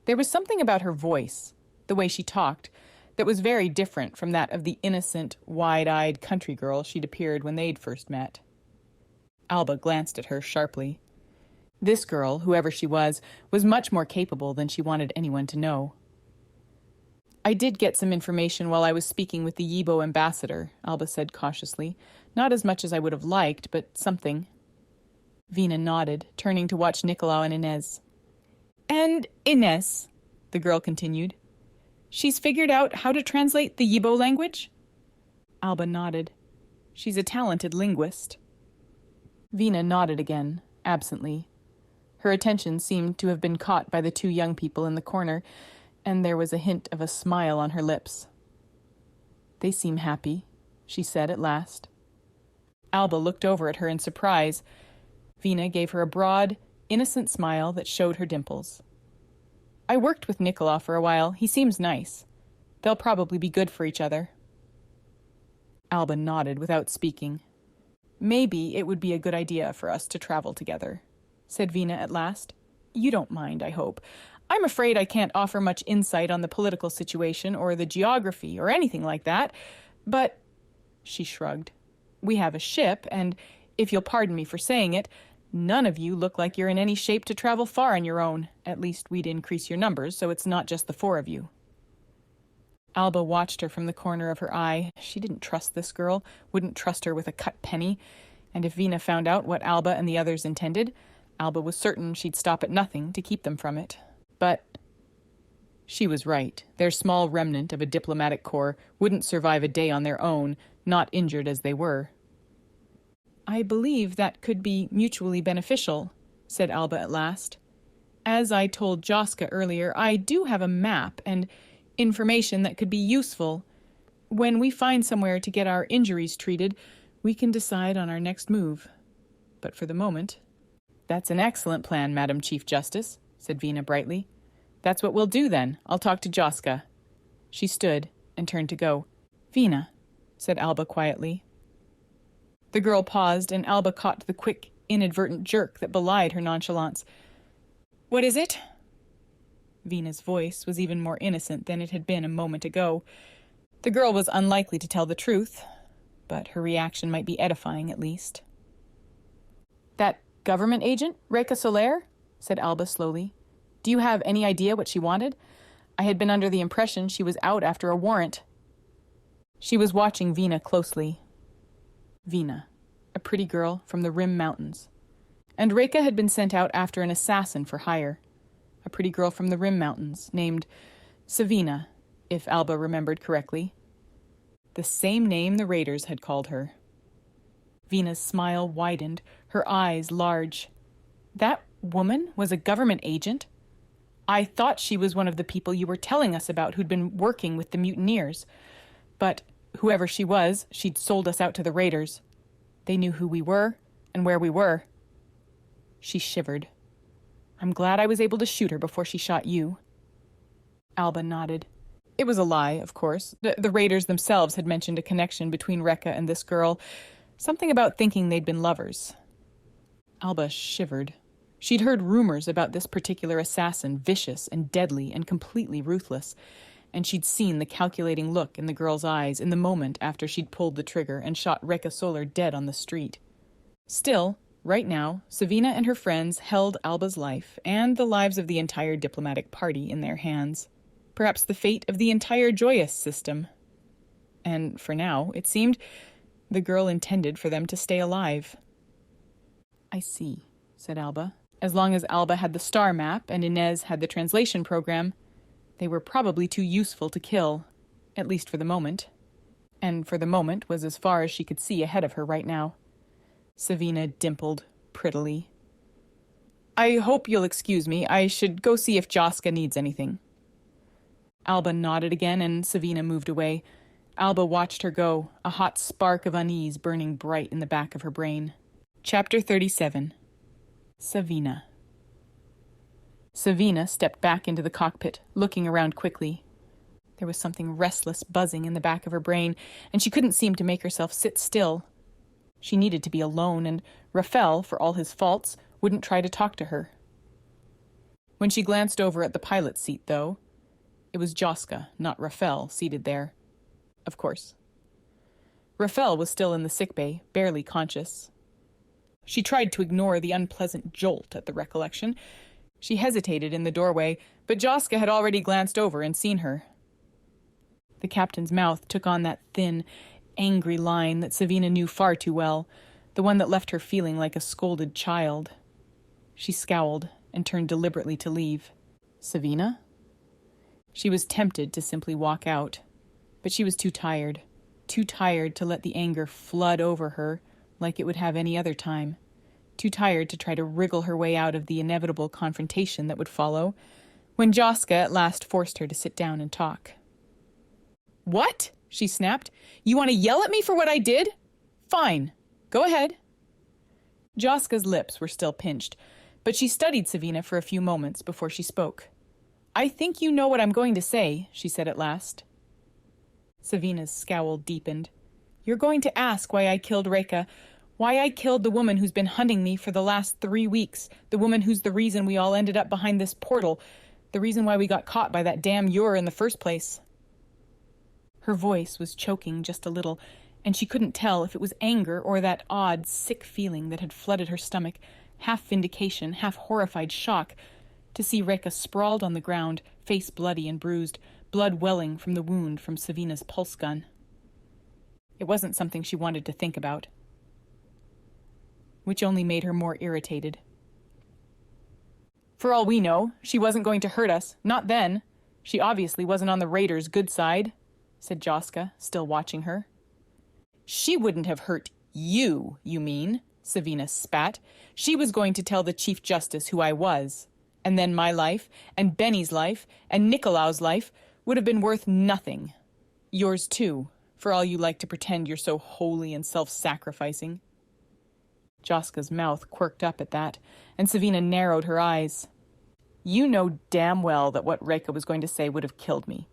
There was something about her voice, the way she talked, that was very different from that of the innocent, wide-eyed country girl she'd appeared when they'd first met. Alba glanced at her sharply. This girl, whoever she was much more capable than she wanted anyone to know. I did get some information while I was speaking with the Yibo ambassador, Alba said cautiously. Not as much as I would have liked, but something. Vina nodded, turning to watch Nicolau and Inez. And Inez, the girl continued. She's figured out how to translate the Yibo language? Alba nodded. She's a talented linguist. Vina nodded again, absently. Her attention seemed to have been caught by the two young people in the corner, and there was a hint of a smile on her lips. They seem happy, she said at last. Alba looked over at her in surprise. Vina gave her a broad, innocent smile that showed her dimples. I worked with Nicolau for a while. He seems nice. They'll probably be good for each other. Alba nodded without speaking. Maybe it would be a good idea for us to travel together, said Vina at last. You don't mind, I hope. I'm afraid I can't offer much insight on the political situation or the geography or anything like that, but, she shrugged, we have a ship, and, if you'll pardon me for saying it, none of you look like you're in any shape to travel far on your own. At least we'd increase your numbers, so it's not just the four of you. Alba watched her from the corner of her eye. She didn't trust this girl, wouldn't trust her with a cut penny, and if Vina found out what Alba and the others intended, Alba was certain she'd stop at nothing to keep them from it. But she was right. Their small remnant of a diplomatic corps wouldn't survive a day on their own, not injured as they were. I believe that could be mutually beneficial, said Alba at last. As I told Joska earlier, I do have a map and information that could be useful. When we find somewhere to get our injuries treated, we can decide on our next move. But for the moment... That's an excellent plan, Madam Chief Justice, said Vina brightly. That's what we'll do, then. I'll talk to Joska. She stood and turned to go. Vina, said Alba quietly. The girl paused, and Alba caught the quick, inadvertent jerk that belied her nonchalance. What is it? Vina's voice was even more innocent than it had been a moment ago. The girl was unlikely to tell the truth, but her reaction might be edifying at least. That government agent, Reka Soler? Said Alba slowly. Do you have any idea what she wanted? I had been under the impression she was out after a warrant. She was watching Vina closely. Vina, a pretty girl from the Rim Mountains. And Reka had been sent out after an assassin for hire. A pretty girl from the Rim Mountains, named Savina, if Alba remembered correctly. The same name the raiders had called her. Vina's smile widened, her eyes large. That woman was a government agent? I thought she was one of the people you were telling us about who'd been working with the mutineers. But whoever she was, she'd sold us out to the raiders. They knew who we were and where we were. She shivered. I'm glad I was able to shoot her before she shot you. Alba nodded. It was a lie, of course. The raiders themselves had mentioned a connection between Reka and this girl. Something about thinking they'd been lovers. Alba shivered. She'd heard rumors about this particular assassin, vicious and deadly and completely ruthless, and she'd seen the calculating look in the girl's eyes in the moment after she'd pulled the trigger and shot Reka Soler dead on the street. Still, right now, Savina and her friends held Alba's life and the lives of the entire diplomatic party in their hands. Perhaps the fate of the entire Joias System. And for now, it seemed, the girl intended for them to stay alive. I see, said Alba. As long as Alba had the star map and Inez had the translation program, they were probably too useful to kill, at least for the moment. And for the moment was as far as she could see ahead of her right now. Savina dimpled prettily. I hope you'll excuse me. I should go see if Joska needs anything. Alba nodded again, and Savina moved away. Alba watched her go, a hot spark of unease burning bright in the back of her brain. Chapter 37. Savina. Savina stepped back into the cockpit, looking around quickly. There was something restless buzzing in the back of her brain, and she couldn't seem to make herself sit still. She needed to be alone, and Rafael, for all his faults, wouldn't try to talk to her. When she glanced over at the pilot's seat, though, it was Joska, not Rafael, seated there. Of course. Rafael was still in the sickbay, barely conscious. She tried to ignore the unpleasant jolt at the recollection. She hesitated in the doorway, but Joska had already glanced over and seen her. The captain's mouth took on that thin, angry line that Savina knew far too well, the one that left her feeling like a scolded child. She scowled and turned deliberately to leave. Savina? She was tempted to simply walk out, but she was too tired to let the anger flood over her like it would have any other time, too tired to try to wriggle her way out of the inevitable confrontation that would follow, when Joska at last forced her to sit down and talk. "What?" she snapped. "You want to yell at me for what I did? Fine. Go ahead." Joska's lips were still pinched, but she studied Savina for a few moments before she spoke. "I think you know what I'm going to say," she said at last. Savina's scowl deepened. "You're going to ask why I killed Reka, why I killed the woman who's been hunting me for the last 3 weeks, the woman who's the reason we all ended up behind this portal, the reason why we got caught by that damn Ure in the first place." Her voice was choking just a little, and she couldn't tell if it was anger or that odd, sick feeling that had flooded her stomach, half vindication, half horrified shock, to see Reka sprawled on the ground, face bloody and bruised, blood welling from the wound from Savina's pulse gun. It wasn't something she wanted to think about, which only made her more irritated. "For all we know, she wasn't going to hurt us, not then. She obviously wasn't on the Raiders' good side," said Joska, still watching her. "She wouldn't have hurt you mean," Savina spat. "She was going to tell the Chief Justice who I was. And then my life, and Benny's life, and Nicolao's life would have been worth nothing. Yours too, for all you like to pretend you're so holy and self-sacrificing." Joska's mouth quirked up at that, and Savina narrowed her eyes. "You know damn well that what Reka was going to say would have killed me.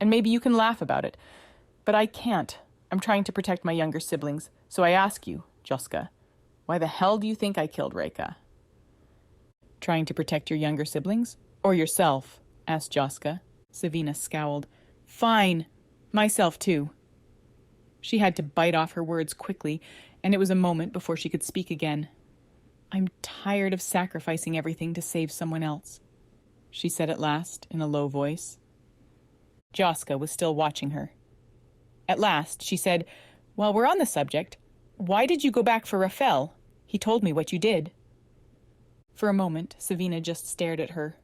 And maybe you can laugh about it. But I can't. I'm trying to protect my younger siblings. So I ask you, Joska, why the hell do you think I killed Reka?" "Trying to protect your younger siblings? Or yourself?" asked Joska. Savina scowled. "Fine. Myself too." She had to bite off her words quickly, and it was a moment before she could speak again. "I'm tired of sacrificing everything to save someone else," she said at last in a low voice. Joska was still watching her. At last, she said, "While we're on the subject, why did you go back for Rafael? He told me what you did." For a moment, Savina just stared at her.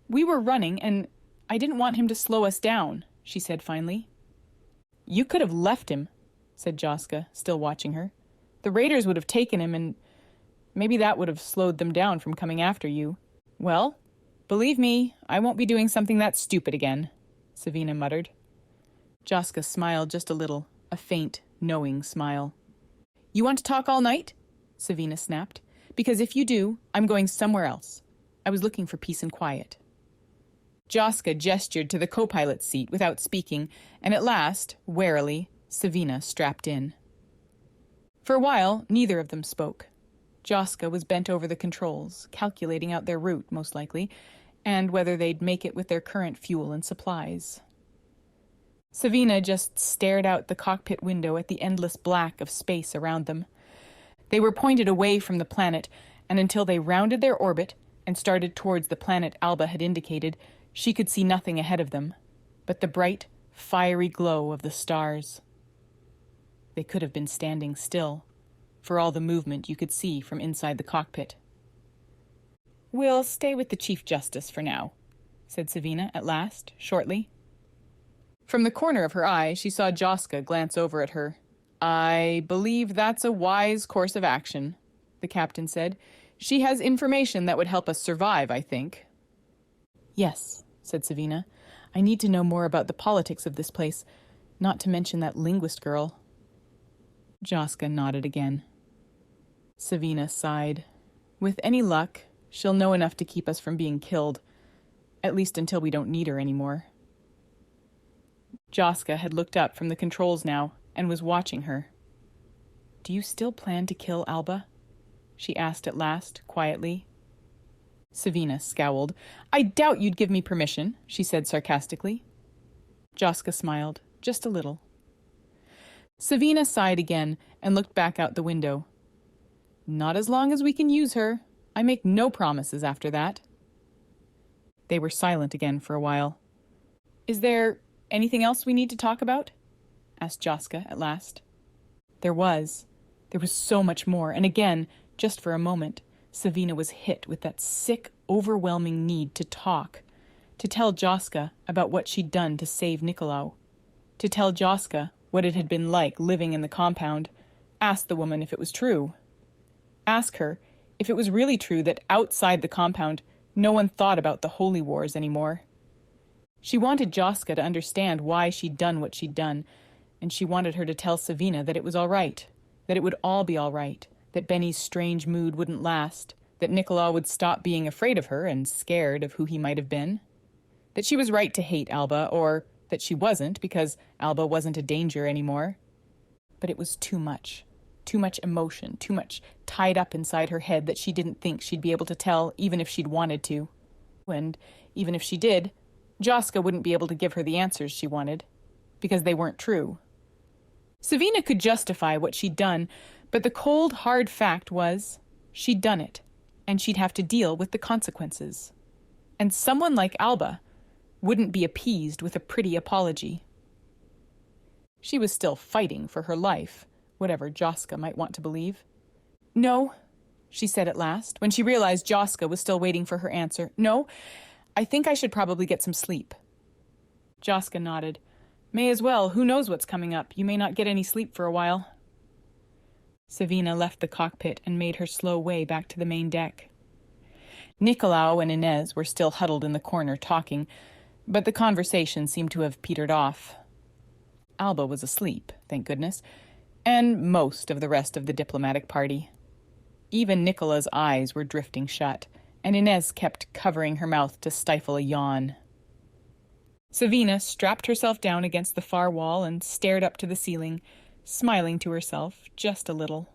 "We were running, and I didn't want him to slow us down," she said finally. "You could have left him," said Joska, still watching her. "The Raiders would have taken him, and maybe that would have slowed them down from coming after you." "Well, believe me, I won't be doing something that stupid again," Savina muttered. Joska smiled just a little, a faint, knowing smile. "You want to talk all night?" Savina snapped. "Because if you do, I'm going somewhere else. I was looking for peace and quiet." Joska gestured to the co-pilot's seat without speaking, and at last, warily, Savina strapped in. For a while, neither of them spoke. Joska was bent over the controls, calculating out their route, most likely, and whether they'd make it with their current fuel and supplies. Savina just stared out the cockpit window at the endless black of space around them. They were pointed away from the planet, and until they rounded their orbit and started towards the planet Alba had indicated, she could see nothing ahead of them but the bright, fiery glow of the stars. They could have been standing still, for all the movement you could see from inside the cockpit. "We'll stay with the Chief Justice for now," said Savina at last, shortly. From the corner of her eye, she saw Joska glance over at her. "I believe that's a wise course of action," the captain said. "She has information that would help us survive, I think." "Yes," said Savina. "I need to know more about the politics of this place, not to mention that linguist girl." Joska nodded again. Savina sighed. "With any luck, she'll know enough to keep us from being killed, at least until we don't need her anymore." Joska had looked up from the controls now and was watching her. Do you still plan to kill Alba? She asked at last, quietly. Savina scowled. I doubt you'd give me permission, she said sarcastically. Joska smiled, just a little. Savina sighed again and looked back out the window. Not as long as we can use her. I make no promises after that. They were silent again for a while. Is there anything else we need to talk about? Asked Joska at last. There was. There was so much more, and again, just for a moment, Savina was hit with that sick, overwhelming need to talk, to tell Joska about what she'd done to save Nicolau, to tell Joska what it had been like living in the compound, ask the woman if it was true. Ask her if it was really true that outside the compound no one thought about the holy wars anymore. She wanted Joska to understand why she'd done what she'd done, and she wanted her to tell Savina that it was all right, that it would all be all right, that Benny's strange mood wouldn't last, that Nicolau would stop being afraid of her and scared of who he might have been, that she was right to hate Alba, or that she wasn't because Alba wasn't a danger anymore. But it was too much emotion, too much tied up inside her head that she didn't think she'd be able to tell even if she'd wanted to. And even if she did, Joska wouldn't be able to give her the answers she wanted, because they weren't true. Savina could justify what she'd done, but the cold, hard fact was she'd done it, and she'd have to deal with the consequences. And someone like Alba wouldn't be appeased with a pretty apology. She was still fighting for her life, whatever Joska might want to believe. No, she said at last, when she realized Joska was still waiting for her answer. No, I think I should probably get some sleep. Joska nodded. May as well. Who knows what's coming up? You may not get any sleep for a while. Savina left the cockpit and made her slow way back to the main deck. Nicolau and Inez were still huddled in the corner talking, but the conversation seemed to have petered off. Alba was asleep, thank goodness, and most of the rest of the diplomatic party. Even Nicola's eyes were drifting shut, and Inez kept covering her mouth to stifle a yawn. Savina strapped herself down against the far wall and stared up to the ceiling, smiling to herself just a little.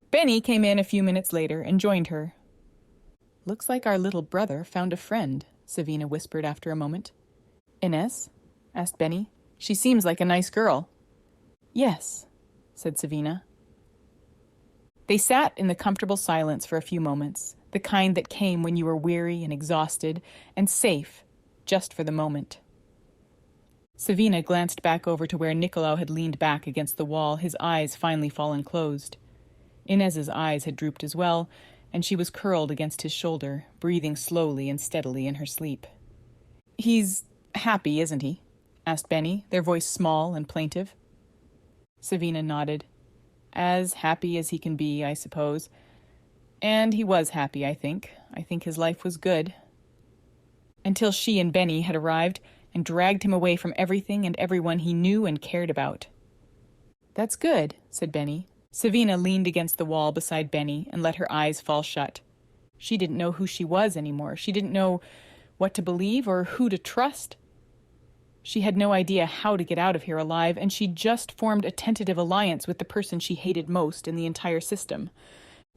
Benny came in a few minutes later and joined her. Looks like our little brother found a friend, Savina whispered after a moment. Inez? Asked Benny. She seems like a nice girl. Yes, said Savina. They sat in the comfortable silence for a few moments, the kind that came when you were weary and exhausted and safe, just for the moment. Savina glanced back over to where Nicolau had leaned back against the wall, his eyes finally fallen closed. Inez's eyes had drooped as well, and she was curled against his shoulder, breathing slowly and steadily in her sleep. He's happy, isn't he? Asked Benny, their voice small and plaintive. Savina nodded. As happy as he can be, I suppose. And he was happy, I think. I think his life was good. Until she and Benny had arrived and dragged him away from everything and everyone he knew and cared about. That's good, said Benny. Savina leaned against the wall beside Benny and let her eyes fall shut. She didn't know who she was anymore. She didn't know what to believe or who to trust. She had no idea how to get out of here alive, and she'd just formed a tentative alliance with the person she hated most in the entire system.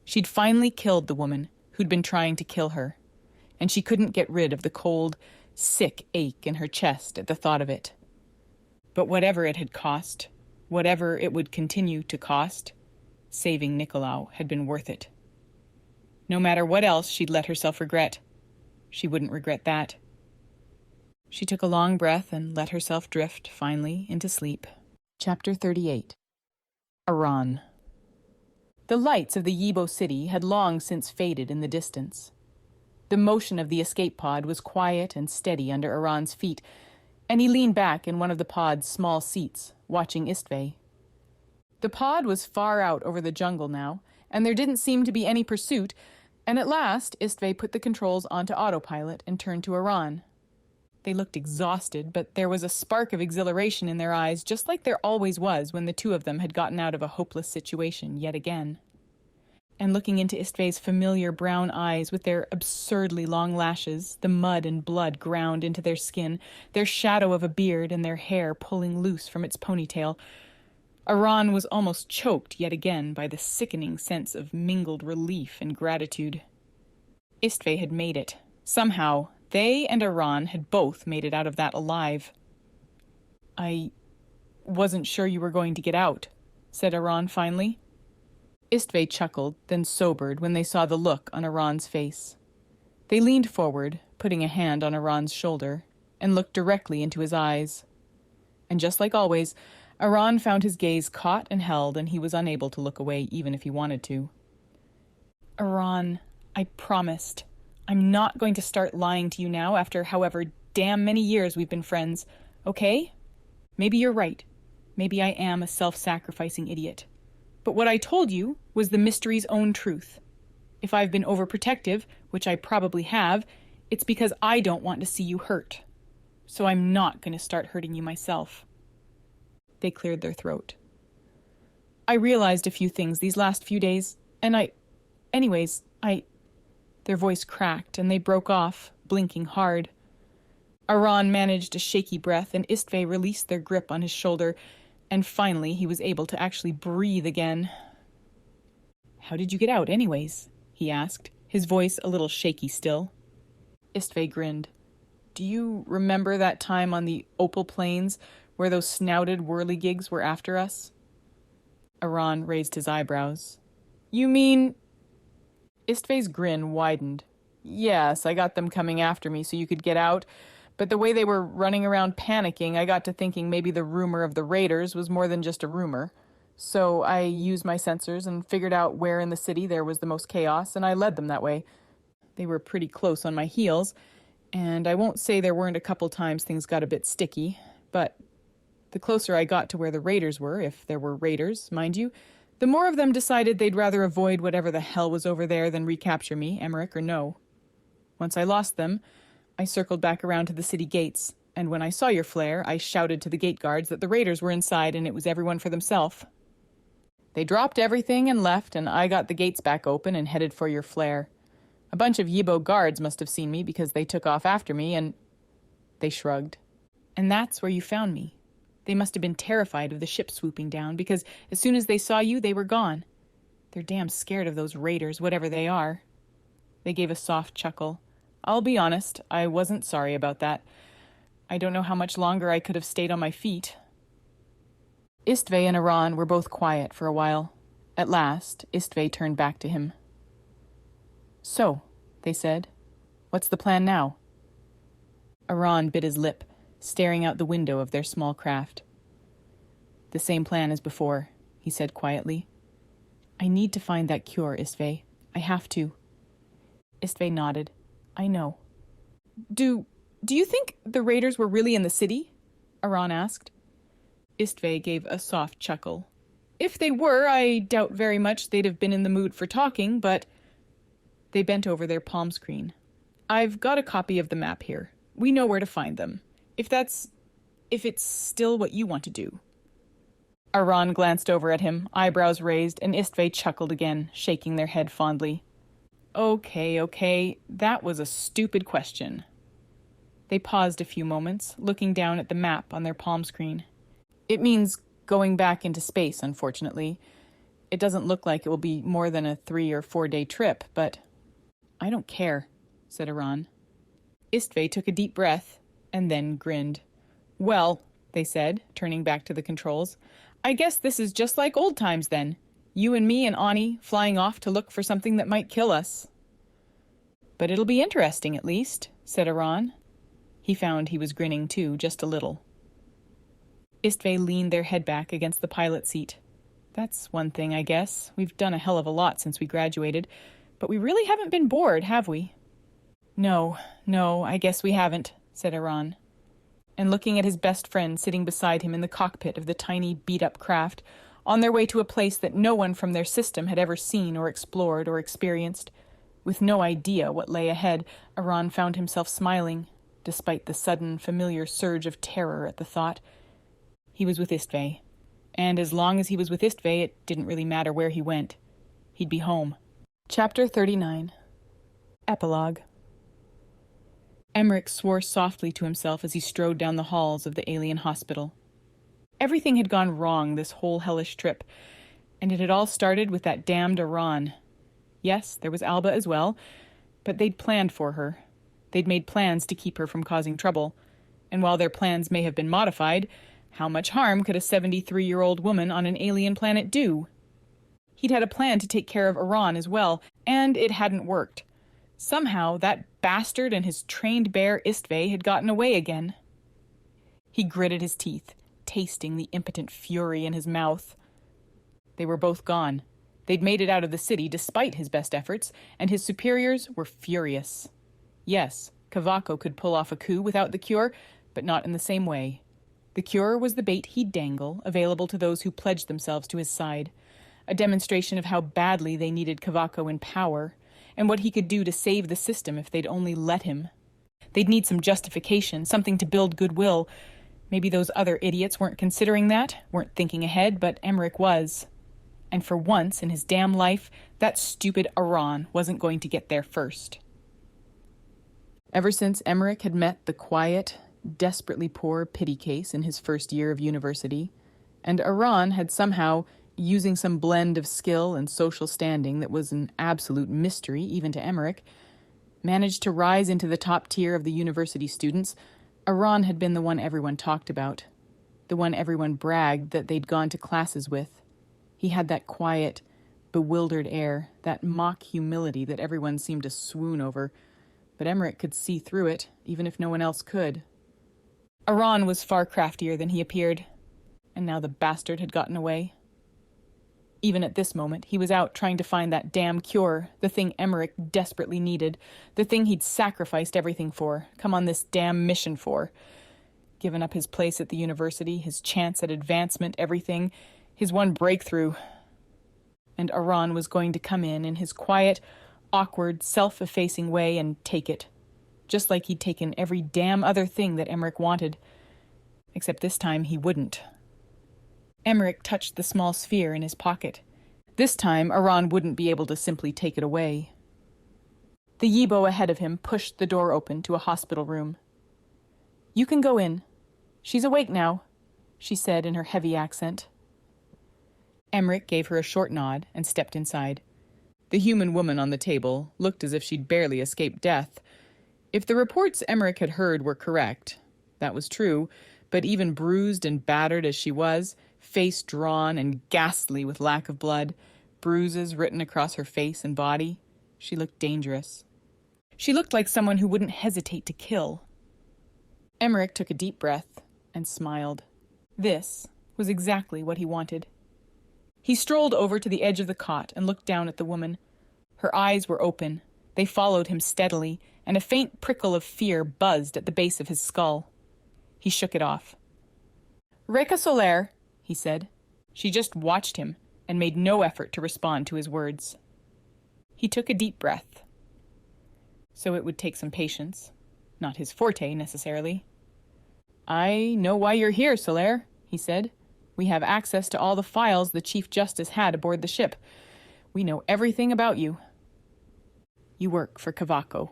She'd finally killed the woman who'd been trying to kill her, and she couldn't get rid of the cold, sick ache in her chest at the thought of it. But whatever it had cost, whatever it would continue to cost, saving Nicolau had been worth it. No matter what else she'd let herself regret, she wouldn't regret that. She took a long breath and let herself drift, finally, into sleep. Chapter 38. Iran. The lights of the Yibo city had long since faded in the distance. The motion of the escape pod was quiet and steady under Iran's feet, and he leaned back in one of the pod's small seats, watching Istvay. The pod was far out over the jungle now, and there didn't seem to be any pursuit, and at last Istvay put the controls onto autopilot and turned to Iran. They looked exhausted, but there was a spark of exhilaration in their eyes, just like there always was when the two of them had gotten out of a hopeless situation yet again. And looking into Istvay's familiar brown eyes with their absurdly long lashes, the mud and blood ground into their skin, their shadow of a beard and their hair pulling loose from its ponytail, Aran was almost choked yet again by the sickening sense of mingled relief and gratitude. Istve had made it. Somehow, they and Aran had both made it out of that alive. "I wasn't sure you were going to get out," said Aran finally. Istve chuckled, then sobered when they saw the look on Aran's face. They leaned forward, putting a hand on Aran's shoulder, and looked directly into his eyes. And just like always, Aran found his gaze caught and held, and he was unable to look away even if he wanted to. "Aran, I promised. I'm not going to start lying to you now after however damn many years we've been friends, okay? Maybe you're right. Maybe I am a self-sacrificing idiot. But what I told you was the mystery's own truth. If I've been overprotective, which I probably have, it's because I don't want to see you hurt. So I'm not going to start hurting you myself." They cleared their throat. "I realized a few things these last few days, and Their voice cracked, and they broke off, blinking hard. Aran managed a shaky breath, and Istve released their grip on his shoulder, and finally he was able to actually breathe again. "How did you get out, anyways?" he asked, his voice a little shaky still. Istve grinned. "Do you remember that time on the Opal Plains where those snouted whirligigs were after us?" Aran raised his eyebrows. "You mean—" Istve's grin widened. "Yes, I got them coming after me so you could get out, but the way they were running around panicking, I got to thinking maybe the rumor of the raiders was more than just a rumor. So I used my sensors and figured out where in the city there was the most chaos, and I led them that way. They were pretty close on my heels, and I won't say there weren't a couple times things got a bit sticky, but the closer I got to where the raiders were, if there were raiders, mind you, the more of them decided they'd rather avoid whatever the hell was over there than recapture me, Emmerich or no. Once I lost them, I circled back around to the city gates, and when I saw your flare, I shouted to the gate guards that the raiders were inside and it was everyone for themselves. They dropped everything and left, and I got the gates back open and headed for your flare. A bunch of Yibo guards must have seen me because they took off after me, and..." They shrugged. "And that's where you found me. They must have been terrified of the ship swooping down, because as soon as they saw you, they were gone. They're damn scared of those raiders, whatever they are." They gave a soft chuckle. "I'll be honest, I wasn't sorry about that. I don't know how much longer I could have stayed on my feet." Istve and Aran were both quiet for a while. At last, Istve turned back to him. "So," they said, "what's the plan now?" Aran bit his lip, staring out the window of their small craft. "The same plan as before," he said quietly. "I need to find that cure, Istve. I have to." Istve nodded. "I know." Do you think the raiders were really in the city?" Aran asked. Istve gave a soft chuckle. "If they were, I doubt very much they'd have been in the mood for talking, but..." They bent over their palm screen. "I've got a copy of the map here. We know where to find them. If it's still what you want to do." Aran glanced over at him, eyebrows raised, and Istve chuckled again, shaking their head fondly. Okay, that was a stupid question." They paused a few moments, looking down at the map on their palm screen. "It means going back into space, unfortunately. It doesn't look like it will be more than a 3 or 4 day trip, but..." "I don't care," said Aran. Istve took a deep breath, and then grinned. "Well," they said, turning back to the controls, "I guess this is just like old times then. You and me and Ani flying off to look for something that might kill us." "But it'll be interesting, at least," said Aran. He found he was grinning too, just a little. Istve leaned their head back against the pilot seat. "That's one thing, I guess. We've done a hell of a lot since we graduated, but we really haven't been bored, have we?" No, I guess we haven't," said Aran. And looking at his best friend sitting beside him in the cockpit of the tiny, beat-up craft, on their way to a place that no one from their system had ever seen or explored or experienced, with no idea what lay ahead, Aran found himself smiling, despite the sudden, familiar surge of terror at the thought. He was with Istve, and as long as he was with Istve, it didn't really matter where he went. He'd be home. Chapter 39. Epilogue. Emmerich swore softly to himself as he strode down the halls of the alien hospital. Everything had gone wrong this whole hellish trip, and it had all started with that damned Iran. Yes, there was Alba as well, but they'd planned for her. They'd made plans to keep her from causing trouble, and while their plans may have been modified, how much harm could a 73-year-old woman on an alien planet do? He'd had a plan to take care of Iran as well, and it hadn't worked. Somehow, that bastard and his trained bear Istvay had gotten away again. He gritted his teeth, tasting the impotent fury in his mouth. They were both gone. They'd made it out of the city despite his best efforts, and his superiors were furious. Yes, Kavako could pull off a coup without the cure, but not in the same way. The cure was the bait he'd dangle, available to those who pledged themselves to his side, a demonstration of how badly they needed Kavako in power, and what he could do to save the system if they'd only let him. They'd need some justification, something to build goodwill. Maybe those other idiots weren't considering that, weren't thinking ahead, but Emmerich was. And for once in his damn life, that stupid Iran wasn't going to get there first. Ever since Emmerich had met the quiet, desperately poor pity case in his first year of university, and Iran had somehow, using some blend of skill and social standing that was an absolute mystery even to Emmerich, managed to rise into the top tier of the university students. Iran had been the one everyone talked about, the one everyone bragged that they'd gone to classes with. He had that quiet, bewildered air, that mock humility that everyone seemed to swoon over, but Emmerich could see through it, even if no one else could. Iran was far craftier than he appeared, and now the bastard had gotten away. Even at this moment, he was out trying to find that damn cure, the thing Emmerich desperately needed, the thing he'd sacrificed everything for, come on this damn mission for. Given up his place at the university, his chance at advancement, everything, his one breakthrough. And Iran was going to come in his quiet, awkward, self-effacing way and take it, just like he'd taken every damn other thing that Emmerich wanted. Except this time he wouldn't. Emmerich touched the small sphere in his pocket. This time, Iran wouldn't be able to simply take it away. The Yibo ahead of him pushed the door open to a hospital room. "You can go in. She's awake now," she said in her heavy accent. Emmerich gave her a short nod and stepped inside. The human woman on the table looked as if she'd barely escaped death. If the reports Emmerich had heard were correct, that was true, but even bruised and battered as she was, face drawn and ghastly with lack of blood, bruises written across her face and body, she looked dangerous. She looked like someone who wouldn't hesitate to kill. Emmerich took a deep breath and smiled. This was exactly what he wanted. He strolled over to the edge of the cot and looked down at the woman. Her eyes were open. They followed him steadily, and a faint prickle of fear buzzed at the base of his skull. He shook it off. "Reka Soler," he said. She just watched him and made no effort to respond to his words. He took a deep breath. So it would take some patience. Not his forte, necessarily. "I know why you're here, Soler," he said. "We have access to all the files the Chief Justice had aboard the ship. We know everything about you. You work for Kavako."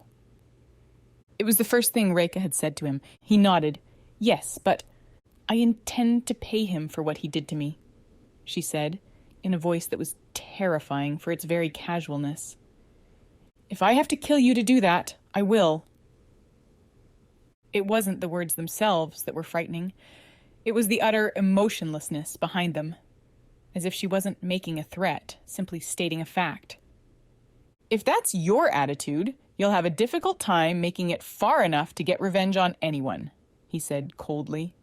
It was the first thing Reka had said to him. He nodded. "Yes, but I intend to pay him for what he did to me," she said, in a voice that was terrifying for its very casualness. "If I have to kill you to do that, I will." It wasn't the words themselves that were frightening. It was the utter emotionlessness behind them, as if she wasn't making a threat, simply stating a fact. "If that's your attitude, you'll have a difficult time making it far enough to get revenge on anyone," he said coldly.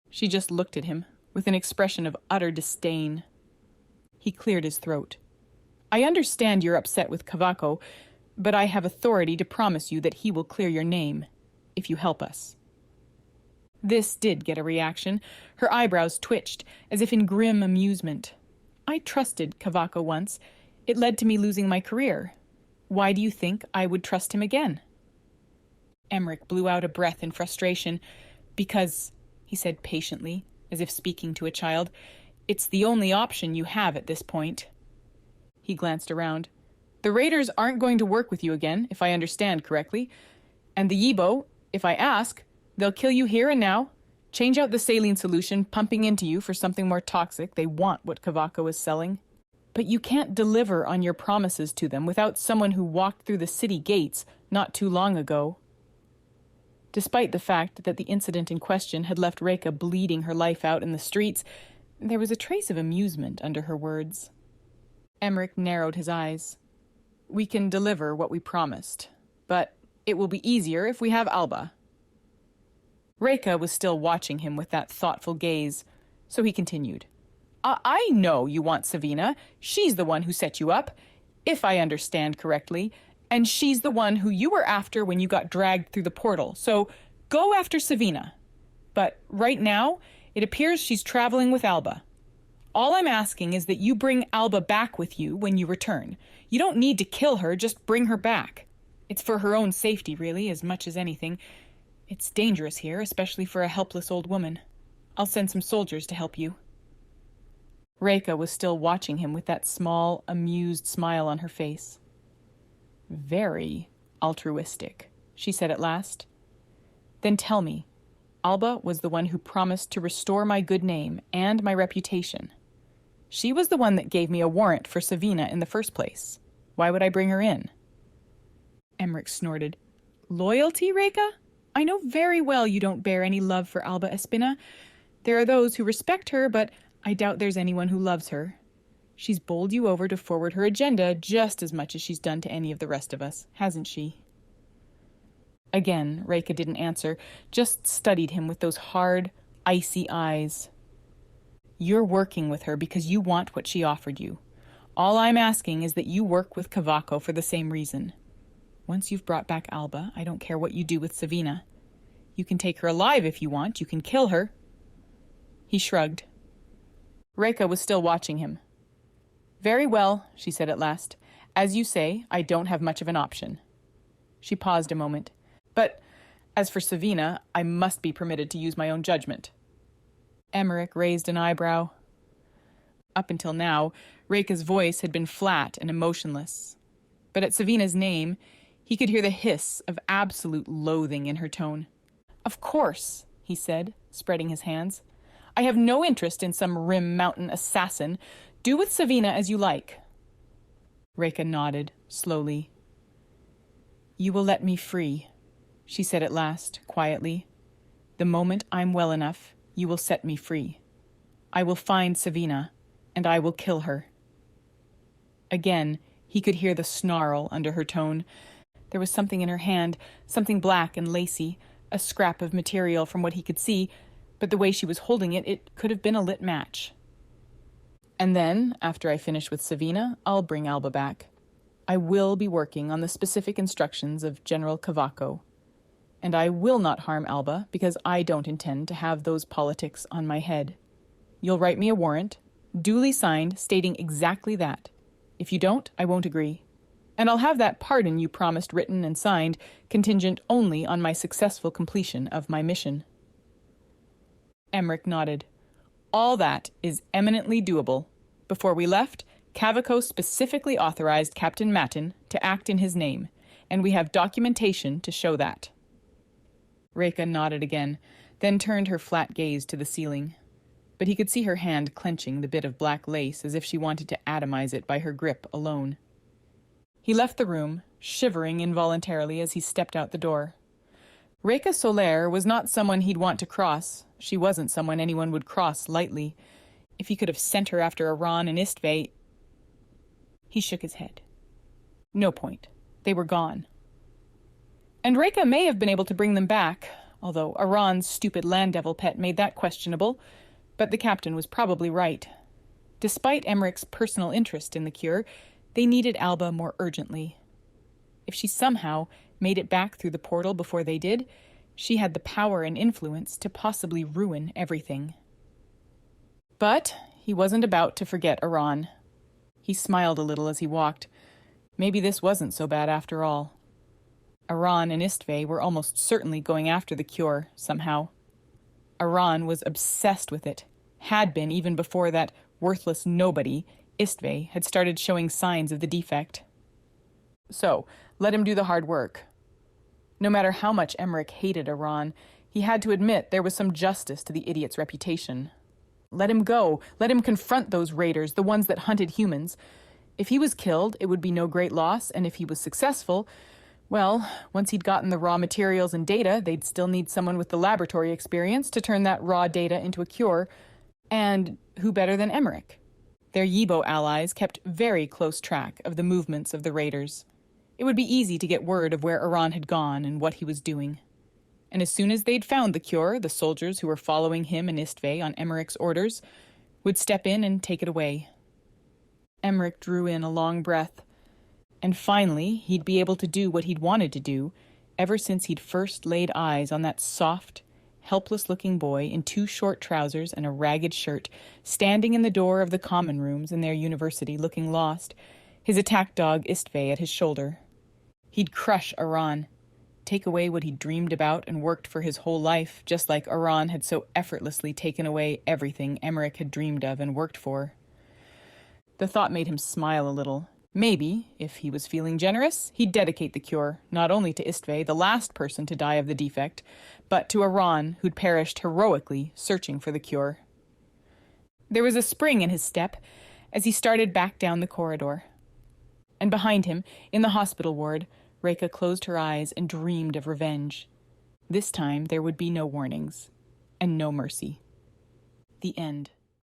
She just looked at him, with an expression of utter disdain. He cleared his throat. "I understand you're upset with Kavako, but I have authority to promise you that he will clear your name, if you help us." This did get a reaction. Her eyebrows twitched, as if in grim amusement. "I trusted Kavako once. It led to me losing my career. Why do you think I would trust him again?" Emmerich blew out a breath in frustration. "Because," he said patiently, as if speaking to a child, "it's the only option you have at this point." He glanced around. "The raiders aren't going to work with you again, if I understand correctly. And the Yibo, if I ask, they'll kill you here and now, Change out the saline solution pumping into you for something more toxic. They want what Kavako is selling. But you can't deliver on your promises to them without someone who walked through the city gates not too long ago. Despite the fact that the incident in question had left Reka bleeding her life out in the streets, there was a trace of amusement under her words. Emmerich narrowed his eyes. We can deliver what we promised, but it will be easier if we have Alba. Reka was still watching him with that thoughtful gaze, so he continued. I know you want Savina. She's the one who set you up, if I understand correctly, and she's the one who you were after when you got dragged through the portal, so go after Savina. But right now, it appears she's traveling with Alba. All I'm asking is that you bring Alba back with you when you return. You don't need to kill her, just bring her back. It's for her own safety, really, as much as anything. It's dangerous here, especially for a helpless old woman. I'll send some soldiers to help you. Reka was still watching him with that small, amused smile on her face. Very altruistic, she said at last. Then tell me, Alba was the one who promised to restore my good name and my reputation. She was the one that gave me a warrant for Savina in the first place. Why would I bring her in? Emmerich snorted. Loyalty, Reka? I know very well you don't bear any love for Alba Espina. There are those who respect her, but I doubt there's anyone who loves her. She's bowled you over to forward her agenda just as much as she's done to any of the rest of us, hasn't she? Again, Reka didn't answer, just studied him with those hard, icy eyes. You're working with her because you want what she offered you. All I'm asking is that you work with Kavako for the same reason. Once you've brought back Alba, I don't care what you do with Savina. You can take her alive if you want. You can kill her. He shrugged. Reka was still watching him. Very well, she said at last. As you say, I don't have much of an option. She paused a moment. But as for Savina, I must be permitted to use my own judgment. Emmerich raised an eyebrow. Up until now, Reka's voice had been flat and emotionless. But at Savina's name, he could hear the hiss of absolute loathing in her tone. Of course, he said, spreading his hands. I have no interest in some Rim Mountain assassin. Do with Savina as you like. Reka nodded, slowly. You will let me free, she said at last, quietly. The moment I'm well enough, you will set me free. I will find Savina, and I will kill her. Again, he could hear the snarl under her tone. There was something in her hand, something black and lacy, a scrap of material from what he could see, but the way she was holding it, it could have been a lit match. And then, after I finish with Savina, I'll bring Alba back. I will be working on the specific instructions of General Kavako. And I will not harm Alba because I don't intend to have those politics on my head. You'll write me a warrant, duly signed, stating exactly that. If you don't, I won't agree. And I'll have that pardon you promised written and signed, contingent only on my successful completion of my mission. Emmerich nodded. All that is eminently doable. Before we left, Kavako specifically authorized Captain Matin to act in his name, and we have documentation to show that. Reka nodded again, then turned her flat gaze to the ceiling. But he could see her hand clenching the bit of black lace as if she wanted to atomize it by her grip alone. He left the room, shivering involuntarily as he stepped out the door. Reka Soler was not someone he'd want to cross. She wasn't someone anyone would cross lightly. If he could have sent her after Iran and Istve... He shook his head. No point. They were gone. And Reka may have been able to bring them back, although Iran's stupid land devil pet made that questionable, but the captain was probably right. Despite Emmerich's personal interest in the cure, they needed Alba more urgently. If she somehow made it back through the portal before they did, she had the power and influence to possibly ruin everything. But he wasn't about to forget Iran. He smiled a little as he walked. Maybe this wasn't so bad after all. Iran and Istve were almost certainly going after the cure, somehow. Iran was obsessed with it, had been even before that worthless nobody, Istve, had started showing signs of the defect. So, let him do the hard work. No matter how much Emmerich hated Iran, He had to admit there was some justice to the idiot's reputation. Let him go. Let him confront those raiders, the ones that hunted humans. If he was killed, it would be no great loss, and if he was successful, well, once he'd gotten the raw materials and data, they'd still need someone with the laboratory experience to turn that raw data into a cure. And who better than Emmerich? Their Yibo allies kept very close track of the movements of the raiders. It would be easy to get word of where Iran had gone and what he was doing. And as soon as they'd found the cure, the soldiers who were following him and Istvay on Emmerich's orders would step in and take it away. Emmerich drew in a long breath. And finally, he'd be able to do what he'd wanted to do ever since he'd first laid eyes on that soft, helpless-looking boy in 2 short trousers and a ragged shirt, standing in the door of the common rooms in their university looking lost, his attack dog Istvay at his shoulder. He'd crush Iran, take away what he'd dreamed about and worked for his whole life, just like Iran had so effortlessly taken away everything Emmerich had dreamed of and worked for. The thought made him smile a little. Maybe, if he was feeling generous, he'd dedicate the cure, not only to Istvay, the last person to die of the defect, but to Iran, who'd perished heroically searching for the cure. There was a spring in his step as he started back down the corridor. And behind him, in the hospital ward, Reka closed her eyes and dreamed of revenge. This time there would be no warnings, and no mercy. The end.